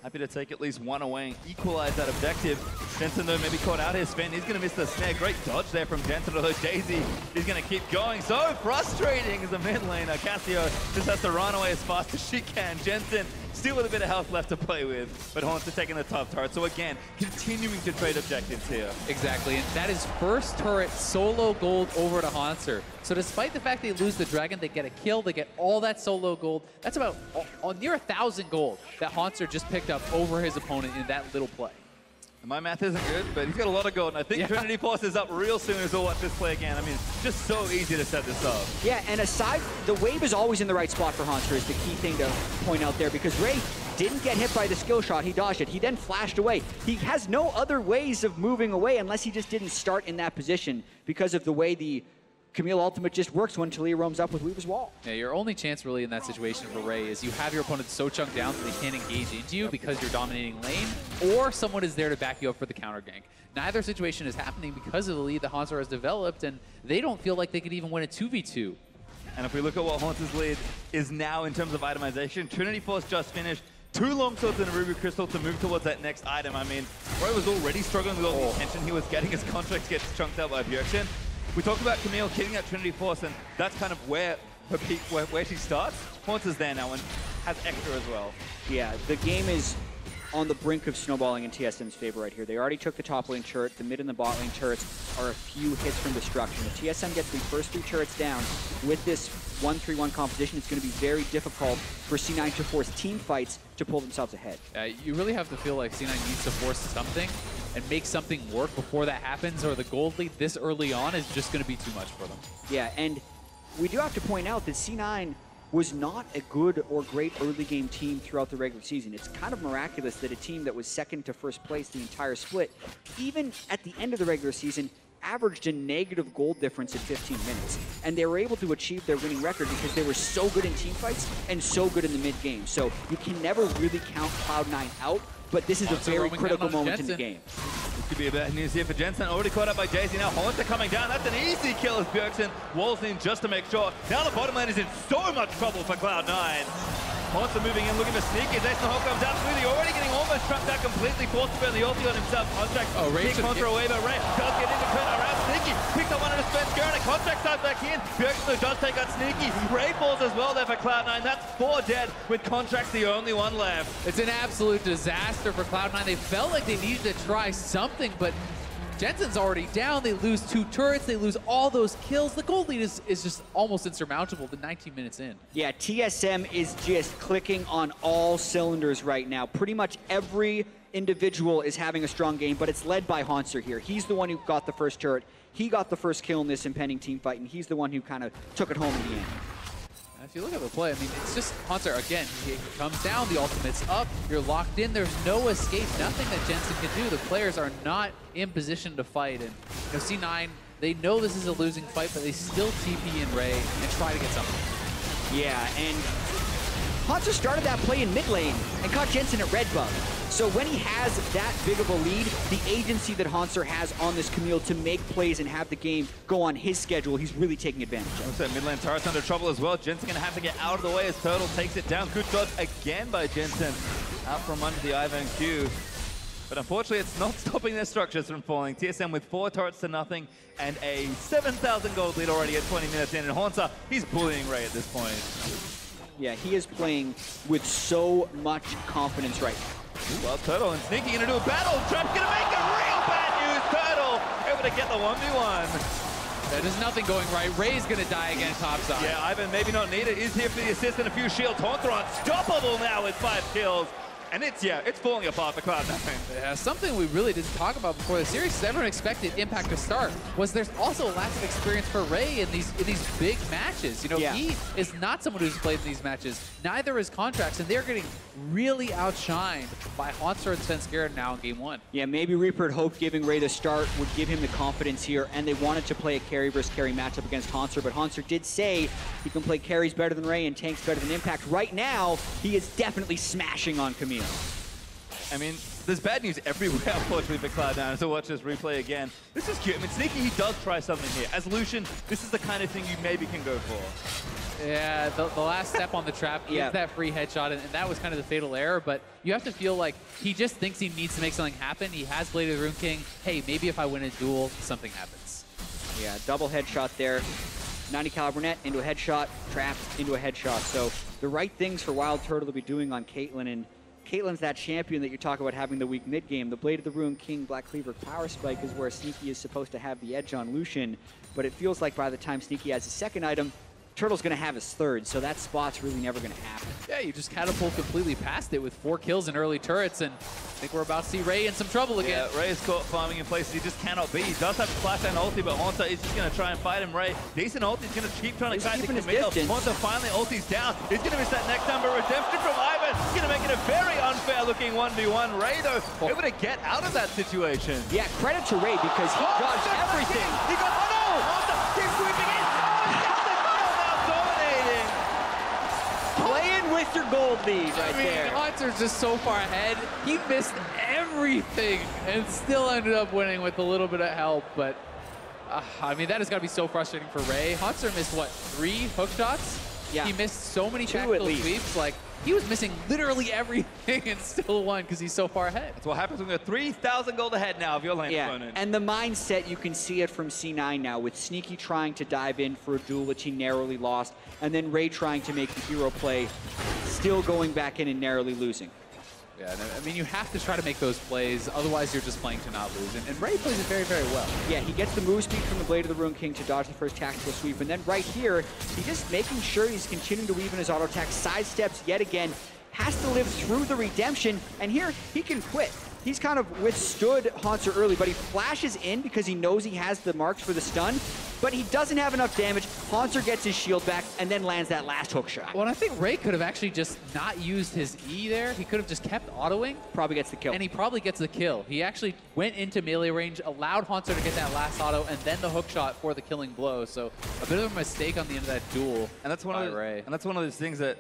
Happy to take at least one away and equalize that objective. Jensen, though, maybe caught out here. Sven, he's going to miss the snare. Great dodge there from Jensen, although Daisy is going to keep going. So frustrating as a mid laner. Cassio just has to run away as fast as she can. Jensen still with a bit of health left to play with, but Haunter taking the top turret. So again, continuing to trade objectives here. Exactly, and that is first turret solo gold over to Haunter. So despite the fact they lose the dragon, they get a kill, they get all that solo gold. That's about near 1,000 gold that Haunter just picked up over his opponent in that little play. My math isn't good, but he's got a lot of gold, and I think Trinity Force is up real soon as we'll watch this play again. I mean, just so easy to set this up. Yeah, and aside, the wave is always in the right spot for Haunter is the key thing to point out there, because Ray didn't get hit by the skill shot. He dodged it. He then flashed away. He has no other ways of moving away unless he just didn't start in that position because of the way the Camille ultimate just works when Taliyah roams up with Weaver's Wall. Yeah, your only chance really in that situation for Ray is you have your opponent so chunked down that they can't engage into you because you're dominating lane, or someone is there to back you up for the counter gank. Neither situation is happening because of the lead that Haunter has developed, and they don't feel like they could even win a 2v2. And if we look at what Haunter's lead is now in terms of itemization, Trinity Force just finished. 2 long swords and a Ruby Crystal to move towards that next item. I mean, Ray was already struggling with all the attention he was getting as Contracts gets chunked out by Bjergsen. We talk about Camille killing that Trinity Force, and that's kind of where her peak, where she starts. Haunter's there now and has extra as well. Yeah, the game is on the brink of snowballing in TSM's favor right here. They already took the top lane turret. The mid and the bot lane turrets are a few hits from destruction. If TSM gets the first 3 turrets down with this 1-3-1 composition, it's going to be very difficult for C9 to force team fights to pull themselves ahead. You really have to feel like C9 needs to force something and make something work before that happens, or the gold lead this early on is just going to be too much for them. Yeah, and we do have to point out that C9 was not a good or great early game team throughout the regular season. It's kind of miraculous that a team that was second to first place the entire split, even at the end of the regular season, averaged a negative gold difference in 15 minutes. And they were able to achieve their winning record because they were so good in team fights and so good in the mid game. So you can never really count Cloud9 out, but this is a very critical moment in the game. This could be a bad news here for Jensen. Already caught up by Daisy. Now Haunter coming down. That's an easy kill as Bjergsen walls in just to make sure. Now the bottom lane is in so much trouble for Cloud9. Haunter moving in, looking for sneaky. Jason Hawk comes out smoothly, already getting almost trapped out completely. Forced to burn the ulti on himself. Contract kick Haunter away, but Ray does get into turn around. Sneaky picks up one of the Spence Garen, and Contract starts back in. Bjergsen does take out Sneaky. Ray falls as well there for Cloud9. That's 4 dead, with Contract the only one left. It's an absolute disaster for Cloud9. They felt like they needed to try something, but Jensen's already down. They lose 2 turrets. They lose all those kills. The gold lead is just almost insurmountable the 19 minutes in. Yeah, TSM is just clicking on all cylinders right now. Pretty much every individual is having a strong game, but it's led by Haunter here. He's the one who got the first turret. He got the first kill in this impending team fight, and he's the one who kind of took it home in the end. And if you look at the play, I mean, it's just Haunter, again, he comes down, the ultimate's up, you're locked in, there's no escape, nothing that Jensen can do. The players are not in position to fight, and you know, C9, they know this is a losing fight, but they still TP in Ray and try to get something. Yeah, and Haunter started that play in mid lane and caught Jensen at red buff. So when he has that big of a lead, the agency that Haunter has on this Camille to make plays and have the game go on his schedule, he's really taking advantage of. So mid lane turret's under trouble as well. Jensen gonna have to get out of the way as Turtle takes it down. Good dodge again by Jensen. Out from under the Ivan Q. But unfortunately, it's not stopping their structures from falling. TSM with 4 turrets to nothing and a 7,000 gold lead already at 20 minutes in. And Haunter, he's bullying Ray at this point. Yeah, he is playing with so much confidence right now. Well, Turtle and Sneaky gonna do a battle. Trap's gonna make it real bad news. Turtle able to get the 1v1. There's nothing going right. Ray's gonna die again topside. Yeah, Ivan maybe not needed. Is here for the assist and a few shields. Haunter unstoppable now with 5 kills. And it's falling apart for Cloud9. Yeah, something we really didn't talk about before the series, everyone expected Impact to start, was there's also a lack of experience for Ray in these big matches. You know, he is not someone who's played in these matches. Neither is Contracts, and they're getting really outshined by Haunter and Svenskeren now in game 1. Yeah, maybe Reaper had hoped giving Ray the start would give him the confidence here, and they wanted to play a carry versus carry matchup against Haunter, but Haunter did say he can play carries better than Ray and tanks better than Impact. Right now, he is definitely smashing on Camille. I mean, there's bad news everywhere, unfortunately, for Cloud9. So watch this replay again. This is cute. I mean, Sneaky, he does try something here. As Lucian, this is the kind of thing you maybe can go for. Yeah, the last step on the trap is that free headshot, and that was kind of the fatal error, but you have to feel like he just thinks he needs to make something happen. He has Blade of the Rune King. Hey, maybe if I win a duel, something happens. Yeah, double headshot there. 90 caliber net into a headshot, trapped into a headshot. So the right things for Wild Turtle to be doing on Caitlyn, and Caitlyn's that champion that you talk about having the weak mid game. The Blade of the Rune King, Black Cleaver, Power Spike is where Sneaky is supposed to have the edge on Lucian, but it feels like by the time Sneaky has his second item, Turtle's going to have his third, so that spot's really never going to happen. Yeah, you just catapult completely past it with 4 kills in early turrets, and I think we're about to see Ray in some trouble again. Yeah, Ray is caught farming in places he just cannot be. He does have a flash and ulti, but Haunter is just going to try and fight him. Ray, decent ulti, he's going to keep trying to fight the Camille. Haunter finally ulti's down. He's going to miss that next number. Redemption from Ivan. He's going to make it a very unfair looking 1v1. Ray, though, able to get out of that situation. Yeah, credit to Ray because he dodged everything. He got, oh no! Haunter keeps sweeping in. Playing with your gold lead right there. Haunter's just so far ahead. He missed everything and still ended up winning with a little bit of help. But, I mean, that has got to be so frustrating for Ray. Haunter missed, what, 3 hook shots? Yeah. He missed so many tactical sweeps. Like, he was missing literally everything and still won because he's so far ahead. That's what happens when you're 3,000 gold ahead now of your lane opponent. And the mindset, you can see it from C9 now with Sneaky trying to dive in for a duel which he narrowly lost, and then Ray trying to make the hero play, still going back in and narrowly losing. Yeah, I mean, you have to try to make those plays, otherwise you're just playing to not lose. And Ray plays it very, very well. Yeah, he gets the move speed from the Blade of the Rune King to dodge the first tactical sweep, and then right here, he's just making sure he's continuing to weave in his auto attack, sidesteps yet again, has to live through the redemption, and here he can quit. He's kind of withstood Haunter early, but he flashes in because he knows he has the marks for the stun, but he doesn't have enough damage. Haunter gets his shield back and then lands that last hook shot. Well, I think Ray could have actually just not used his E there. He could have just kept autoing. Probably gets the kill. And he probably gets the kill. He actually went into melee range, allowed Haunter to get that last auto, and then the hook shot for the killing blow. So a bit of a mistake on the end of that duel. And that's one of Ray. And that's one of those things that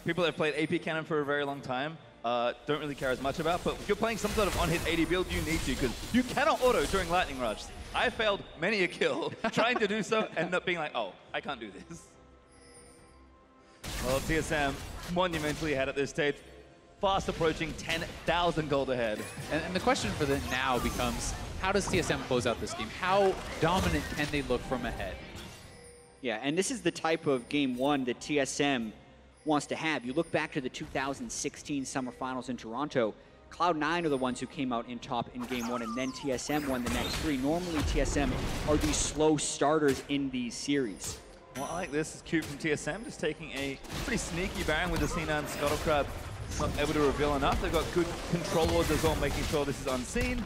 people that have played AP Cannon for a very long time don't really care as much about, but if you're playing some sort of on-hit AD build, you need to, because you cannot auto during Lightning Rush. I failed many a kill trying to do so, and up being like, oh, I can't do this. Well, TSM monumentally ahead at this stage, fast approaching 10,000 gold ahead. And the question for the now becomes, how does TSM close out this game? How dominant can they look from ahead? Yeah, and this is the type of game 1 that TSM wants to have. You look back to the 2016 Summer Finals in Toronto, Cloud9 are the ones who came out in top in game 1, and then TSM won the next 3. Normally, TSM are these slow starters in these series. Well, I like this. It's cute from TSM, just taking a pretty sneaky Baron with the C9 Scuttle Crab. Not able to reveal enough. They've got good controllers as well, making sure this is unseen.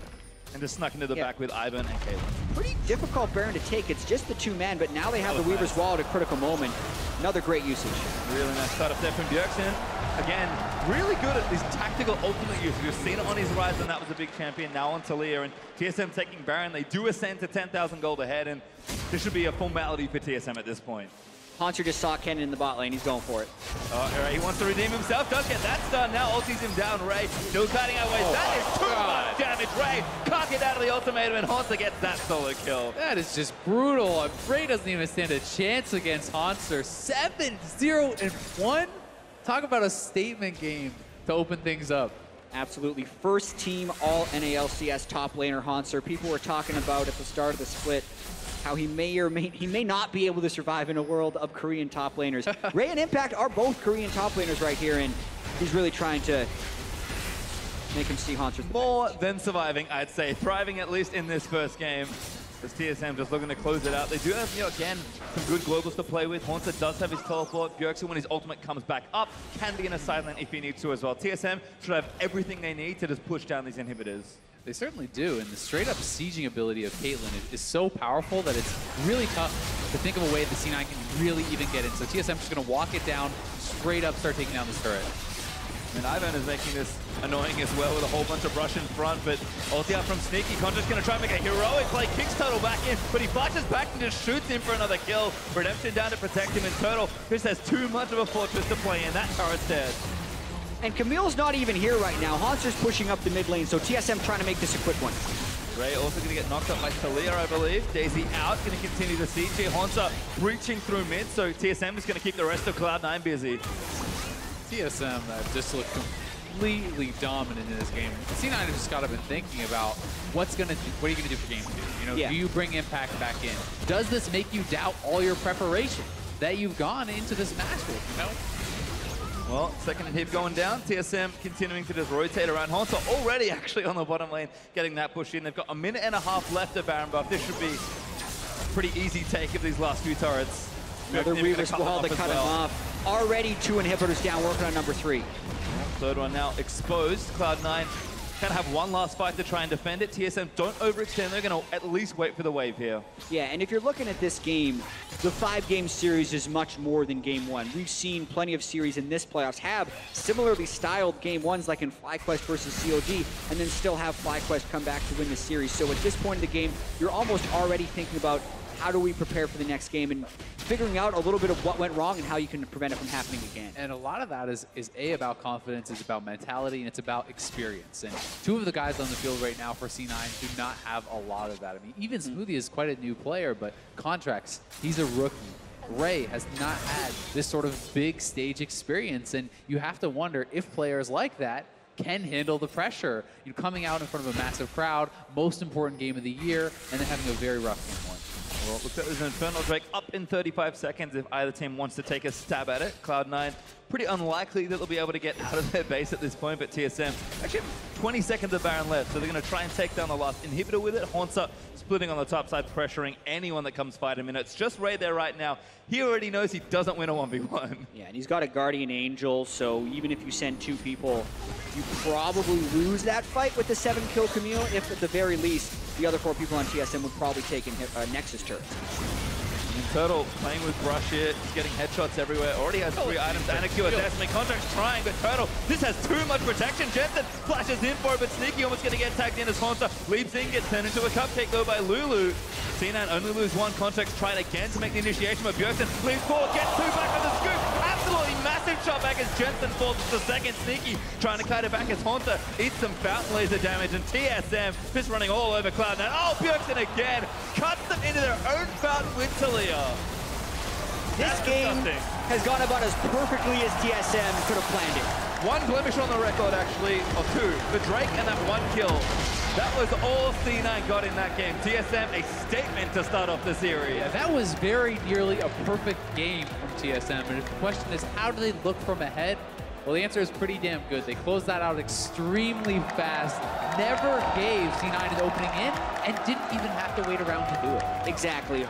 And just snuck into the back with Ivan and Caitlyn. Pretty difficult Baron to take. It's just the 2-man, but now they have the Weaver's Wall at a critical moment. Another great usage. Really nice start up there from Bjergsen. Again, really good at his tactical ultimate use. We've seen it on his rise, and that was a big champion. Now on Talia, and TSM taking Baron. They do ascend to 10,000 gold ahead, and this should be a formality for TSM at this point. Haunter just saw Kennen in the bot lane. He's going for it. He wants to redeem himself. Does get that stun. Now ulties him down. Ray still cutting our way. That is too much damage. Ray can't get out of the ultimatum, and Haunter gets that solo kill. That is just brutal. Ray doesn't even stand a chance against Haunter. 7-0-1. Talk about a statement game to open things up. Absolutely. First team all NALCS top laner Haunter. People were talking about at the start of the split how he may not be able to survive in a world of Korean top laners. Ray and Impact are both Korean top laners right here, and he's really trying to make him see Haunter. More than surviving, I'd say. Thriving at least in this first game. As TSM just looking to close it out. They do have, again, some good globals to play with. Haunter does have his teleport. Bjergsen, when his ultimate comes back up, can be in a side lane if he needs to as well. TSM should have everything they need to just push down these inhibitors. They certainly do, and the straight-up sieging ability of Caitlyn is so powerful that it's really tough to think of a way that C9 can really even get in. So TSM just going to walk it down, straight up start taking down this turret. And Ivan is making this annoying as well with a whole bunch of rush in front, but ulti out from Sneaky. Conjure's going to try and make a heroic play, kicks Turtle back in, but he flashes back and just shoots him for another kill. Redemption down to protect him, and Turtle just has too much of a fortress to play in. That turret's dead. And Camille's not even here right now. Haunter's pushing up the mid lane, so TSM trying to make this a quick one. Ray also going to get knocked up by Talia, I believe. Daisy out, going to continue the siege here. Haunter breaching through mid, so TSM is going to keep the rest of Cloud9 busy. TSM just looked completely dominant in this game. C9 has just got to been thinking about what are you going to do for game 2? Do you bring Impact back in? Does this make you doubt all your preparation that you've gone into this match with, Well, second inhib going down. TSM continuing to just rotate around. Haunter already actually on the bottom lane, getting that push in. They've got a minute and a half left of Baron buff. This should be a pretty easy take of these last few turrets. Another Weaver's Wall to cut him off. Already 2 inhibitors down, working on number 3. Third one now exposed. Cloud9 kind of have one last fight to try and defend it. TSM don't overextend. They're going to at least wait for the wave here. Yeah, and if you're looking at this game, the 5-game series is much more than game 1. We've seen plenty of series in this playoffs have similarly styled game 1s like in FlyQuest versus COG, and then still have FlyQuest come back to win the series. So at this point in the game, you're almost already thinking about how do we prepare for the next game and figuring out a little bit of what went wrong and how you can prevent it from happening again. And a lot of that is A, about confidence, it's about mentality, and it's about experience. And 2 of the guys on the field right now for C9 do not have a lot of that. I mean, even Smoothie is quite a new player, but Contracts, he's a rookie. Ray has not had this sort of big stage experience, and you have to wonder if players like that can handle the pressure. You're coming out in front of a massive crowd, most important game of the year, and then having a very rough game 1. Well, it looks like there's an Infernal Drake up in 35 seconds if either team wants to take a stab at it. Cloud9, pretty unlikely that they'll be able to get out of their base at this point, but TSM actually have 20 seconds of Baron left, so they're going to try and take down the last inhibitor with it. Haunter splitting on the top side, pressuring anyone that comes fight him in. It's just Ray there right now. He already knows he doesn't win a 1v1. Yeah, and he's got a Guardian Angel, so even if you send 2 people, you probably lose that fight with the 7-kill Camille, if at the very least, the other 4 people on TSM would probably take in Nexus turrets. And Turtle playing with Brush here, he's getting headshots everywhere. Already has 3 items and a Q assessment. Contract's trying, but Turtle, this has too much protection. Jensen flashes in for it, but Sneaky almost going to get tagged in as Haunter leaps in, gets turned into a cupcake though by Lulu. C9 only lose 1. Contract's trying again to make the initiation, but Bjergsen leaps forward, gets 2 back with the scoop. Absolutely massive shot back as Jensen falls to the second. Sneaky trying to kite it back as Haunter eats some fountain laser damage, and TSM just running all over Cloud9. Oh, Bjergsen again cuts them into their own fountain with Talia. This game has gone about as perfectly as TSM could have planned it. 1 blemish on the record, actually, or 2. The Drake and that 1 kill. That was all C9 got in that game. TSM, a statement to start off the series. Yeah, that was very nearly a perfect game from TSM. And the question is, how do they look from ahead? Well, the answer is pretty damn good. They closed that out extremely fast, never gave C9 an opening in, and didn't even have to wait around to do it. Exactly.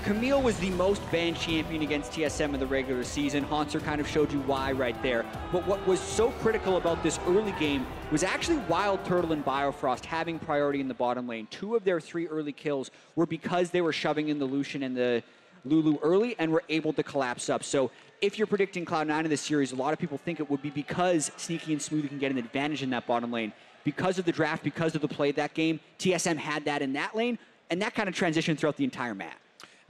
Camille was the most banned champion against TSM in the regular season. Hanser kind of showed you why right there. But what was so critical about this early game was actually Wild Turtle and Biofrost having priority in the bottom lane. 2 of their 3 early kills were because they were shoving in the Lucian and the Lulu early and were able to collapse up. So if you're predicting Cloud9 in this series, a lot of people think it would be because Sneaky and Smoothie can get an advantage in that bottom lane. Because of the draft, because of the play that game, TSM had that in that lane, and that kind of transitioned throughout the entire map.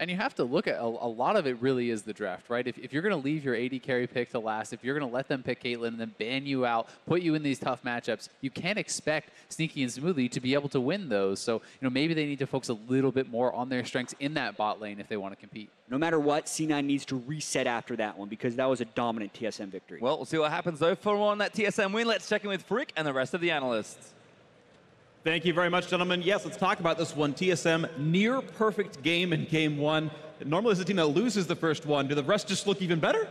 And you have to look at a lot of it really is the draft, right? If you're going to leave your AD carry pick to last, if you're going to let them pick Caitlyn and then ban you out, put you in these tough matchups, you can't expect Sneaky and Smoothie to be able to win those. So, maybe they need to focus a little bit more on their strengths in that bot lane if they want to compete. No matter what, C9 needs to reset after that one because that was a dominant TSM victory. Well, we'll see what happens, though. For more on that TSM win, let's check in with Frick and the rest of the analysts. Thank you very much, gentlemen. Yes, let's talk about this one. TSM, near perfect game in game 1. Normally, it's a team that loses the first one. Do the rest just look even better?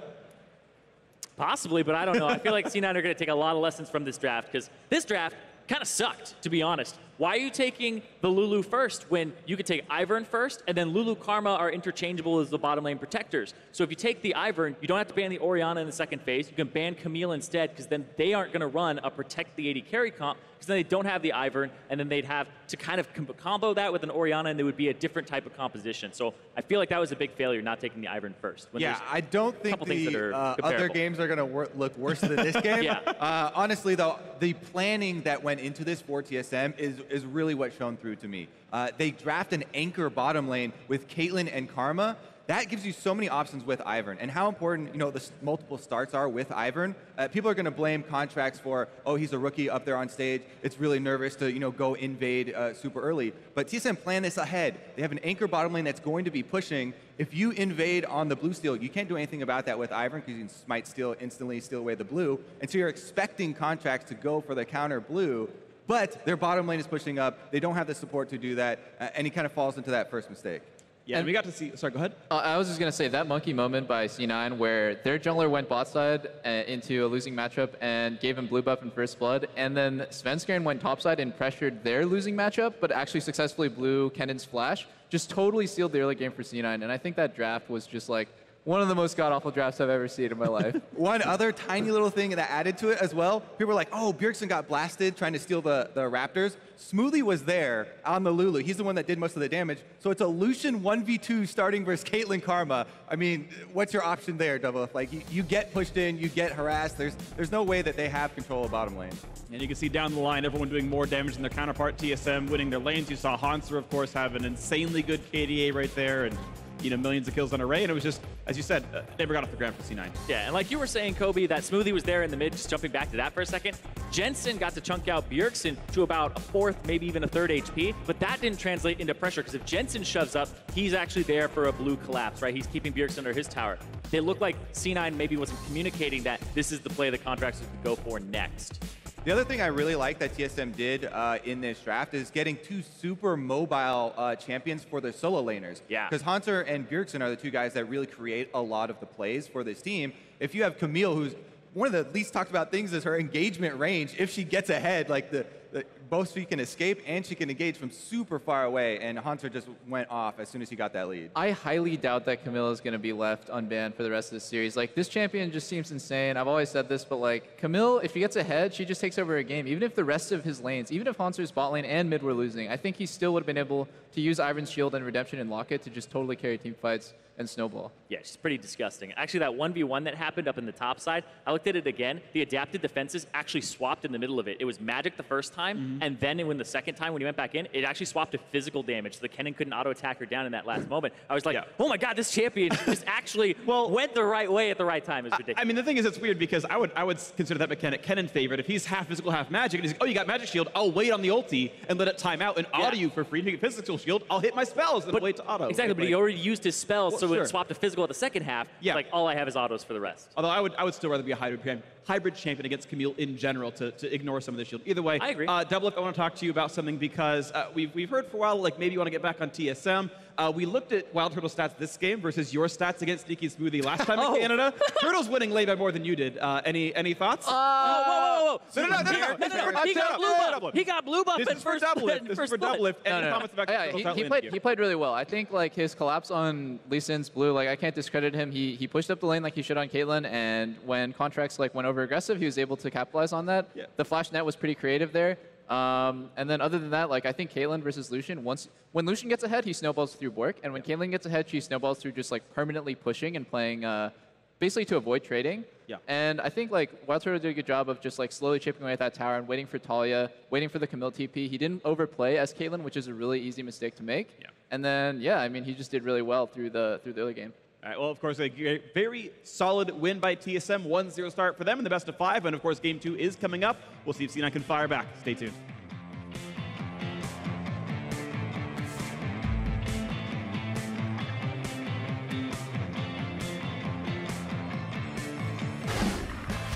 Possibly, but I don't know. I feel like C9 are going to take a lot of lessons from this draft because this draft kind of sucked, to be honest. Why are you taking the Lulu first when you could take Ivern first, and then Lulu Karma are interchangeable as the bottom lane protectors? So if you take the Ivern, you don't have to ban the Orianna in the second phase. You can ban Camille instead, because then they aren't going to run a protect the AD carry comp, because then they don't have the Ivern, and then they'd have to kind of combo that with an Orianna, and there would be a different type of composition. So I feel like that was a big failure, not taking the Ivern first. Yeah, I don't think the other games are going to look worse than this game. Yeah. Honestly, though, the planning that went into this for TSM is really what shone through to me. They draft an anchor bottom lane with Caitlyn and Karma. That gives you so many options with Ivern, and how important the multiple starts are with Ivern. People are going to blame contracts for, oh, he's a rookie up there on stage. It's really nervous to go invade super early. But TSM planned this ahead. They have an anchor bottom lane that's going to be pushing. If you invade on the blue steal, you can't do anything about that with Ivern because you might instantly steal away the blue. And so you're expecting contracts to go for the counter blue. But their bottom lane is pushing up. They don't have the support to do that, and he kind of falls into that first mistake. Yeah, and we got to see. Sorry, go ahead. I was just going to say that monkey moment by C9 where their jungler went bot side into a losing matchup and gave him blue buff in first blood, and then Svenskeren went top side and pressured their losing matchup, but actually successfully blew Kennan's flash. Just totally sealed the early game for C9, and I think that draft was just like one of the most god-awful drafts I've ever seen in my life. One other tiny little thing that added to it as well, people were like, oh, Bjergsen got blasted trying to steal the Raptors. Smoothie was there on the Lulu. He's the one that did most of the damage. So it's a Lucian 1v2 starting versus Caitlyn Karma. I mean, what's your option there, Double? Like, you get pushed in, you get harassed. There's no way that they have control of bottom lane. And you can see down the line, everyone doing more damage than their counterpart, TSM winning their lanes. You saw Hanser, of course, have an insanely good KDA right there, and millions of kills on Array, and it was just, as you said, never got off the ground for C9. Yeah, and like you were saying, Kobe, that Smoothie was there in the mid, just jumping back to that for a second. Jensen got to chunk out Bjergsen to about a 4th, maybe even a 3rd HP, but that didn't translate into pressure, because if Jensen shoves up, he's actually there for a blue collapse, right? He's keeping Bjergsen under his tower. It looked like C9 maybe wasn't communicating that this is the play the Contractors could go for next. The other thing I really like that TSM did in this draft is getting 2 super mobile champions for the solo laners. Yeah. Because Hanser and Bjergsen are the 2 guys that really create a lot of the plays for this team. If you have Camille, who's one of the least talked about things is her engagement range. If she gets ahead, like both she can escape and she can engage from super far away, and Hanser just went off as soon as he got that lead. I highly doubt that Camille is going to be left unbanned for the rest of the series. Like, this champion just seems insane. I've always said this, but like, Camille, if he gets ahead, she just takes over a game. Even if the rest of his lanes, even if Hanser's bot lane and mid were losing, I think he still would have been able to use Ivern's shield and Redemption and Locket to just totally carry team fights and snowball. Yeah, she's pretty disgusting. Actually, that 1v1 that happened up in the top side, I looked at it again. The adapted defenses actually swapped in the middle of it. It was magic the first time, and then when the second time when he went back in, it actually swapped to physical damage. So the Kennen couldn't auto-attack her down in that last moment. I was like, oh my god, this champion just actually went the right way at the right time. It's ridiculous. I mean, the thing is, it's weird because I would consider that mechanic Kennen favorite. If he's half physical, half magic, and he's like, oh, you got magic shield, I'll wait on the ulti and let it time out and auto you for free to get physical shield. I'll hit my spells and wait to auto. Exactly, but he already used his spells, so it swapped to physical at the second half. Yeah. Like, all I have is autos for the rest. Although I would still rather be a hybrid champion against Camille in general to ignore some of the shield. Either way, I agree. Double Up, I want to talk to you about something because we've heard for a while, like maybe you want to get back on TSM. We looked at Wild Turtle stats this game versus your stats against Sneaky Smoothie last time in Canada. Turtle's winning late by more than you did. Any thoughts? Whoa. No. He got blue buff. He got blue buff This is for Doublelift. This is for Doublelift. Any comments about he played really well. I think like his collapse on Lee Sin's blue, like I can't discredit him. He pushed up the lane like he should on Caitlyn, and when Contracts like went over aggressive, he was able to capitalize on that. Yeah. The flash net was pretty creative there. And then other than that, like I think Caitlyn versus Lucian, when Lucian gets ahead, he snowballs through Bork, and when Caitlyn gets ahead, she snowballs through just like permanently pushing and playing basically to avoid trading. Yeah. And I think like Wild Turtle did a good job of just like slowly chipping away at that tower and waiting for Talia, waiting for the Camille TP. He didn't overplay as Caitlyn, which is a really easy mistake to make. Yeah. And then I mean he just did really well through the early game. All right, well, of course, a very solid win by TSM, 1-0 start for them in the best of 5, and of course, Game 2 is coming up. We'll see if C9 can fire back. Stay tuned.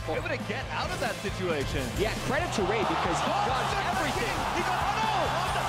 Able to get out of that situation. Yeah, credit to Ray because he dodged everything. He got,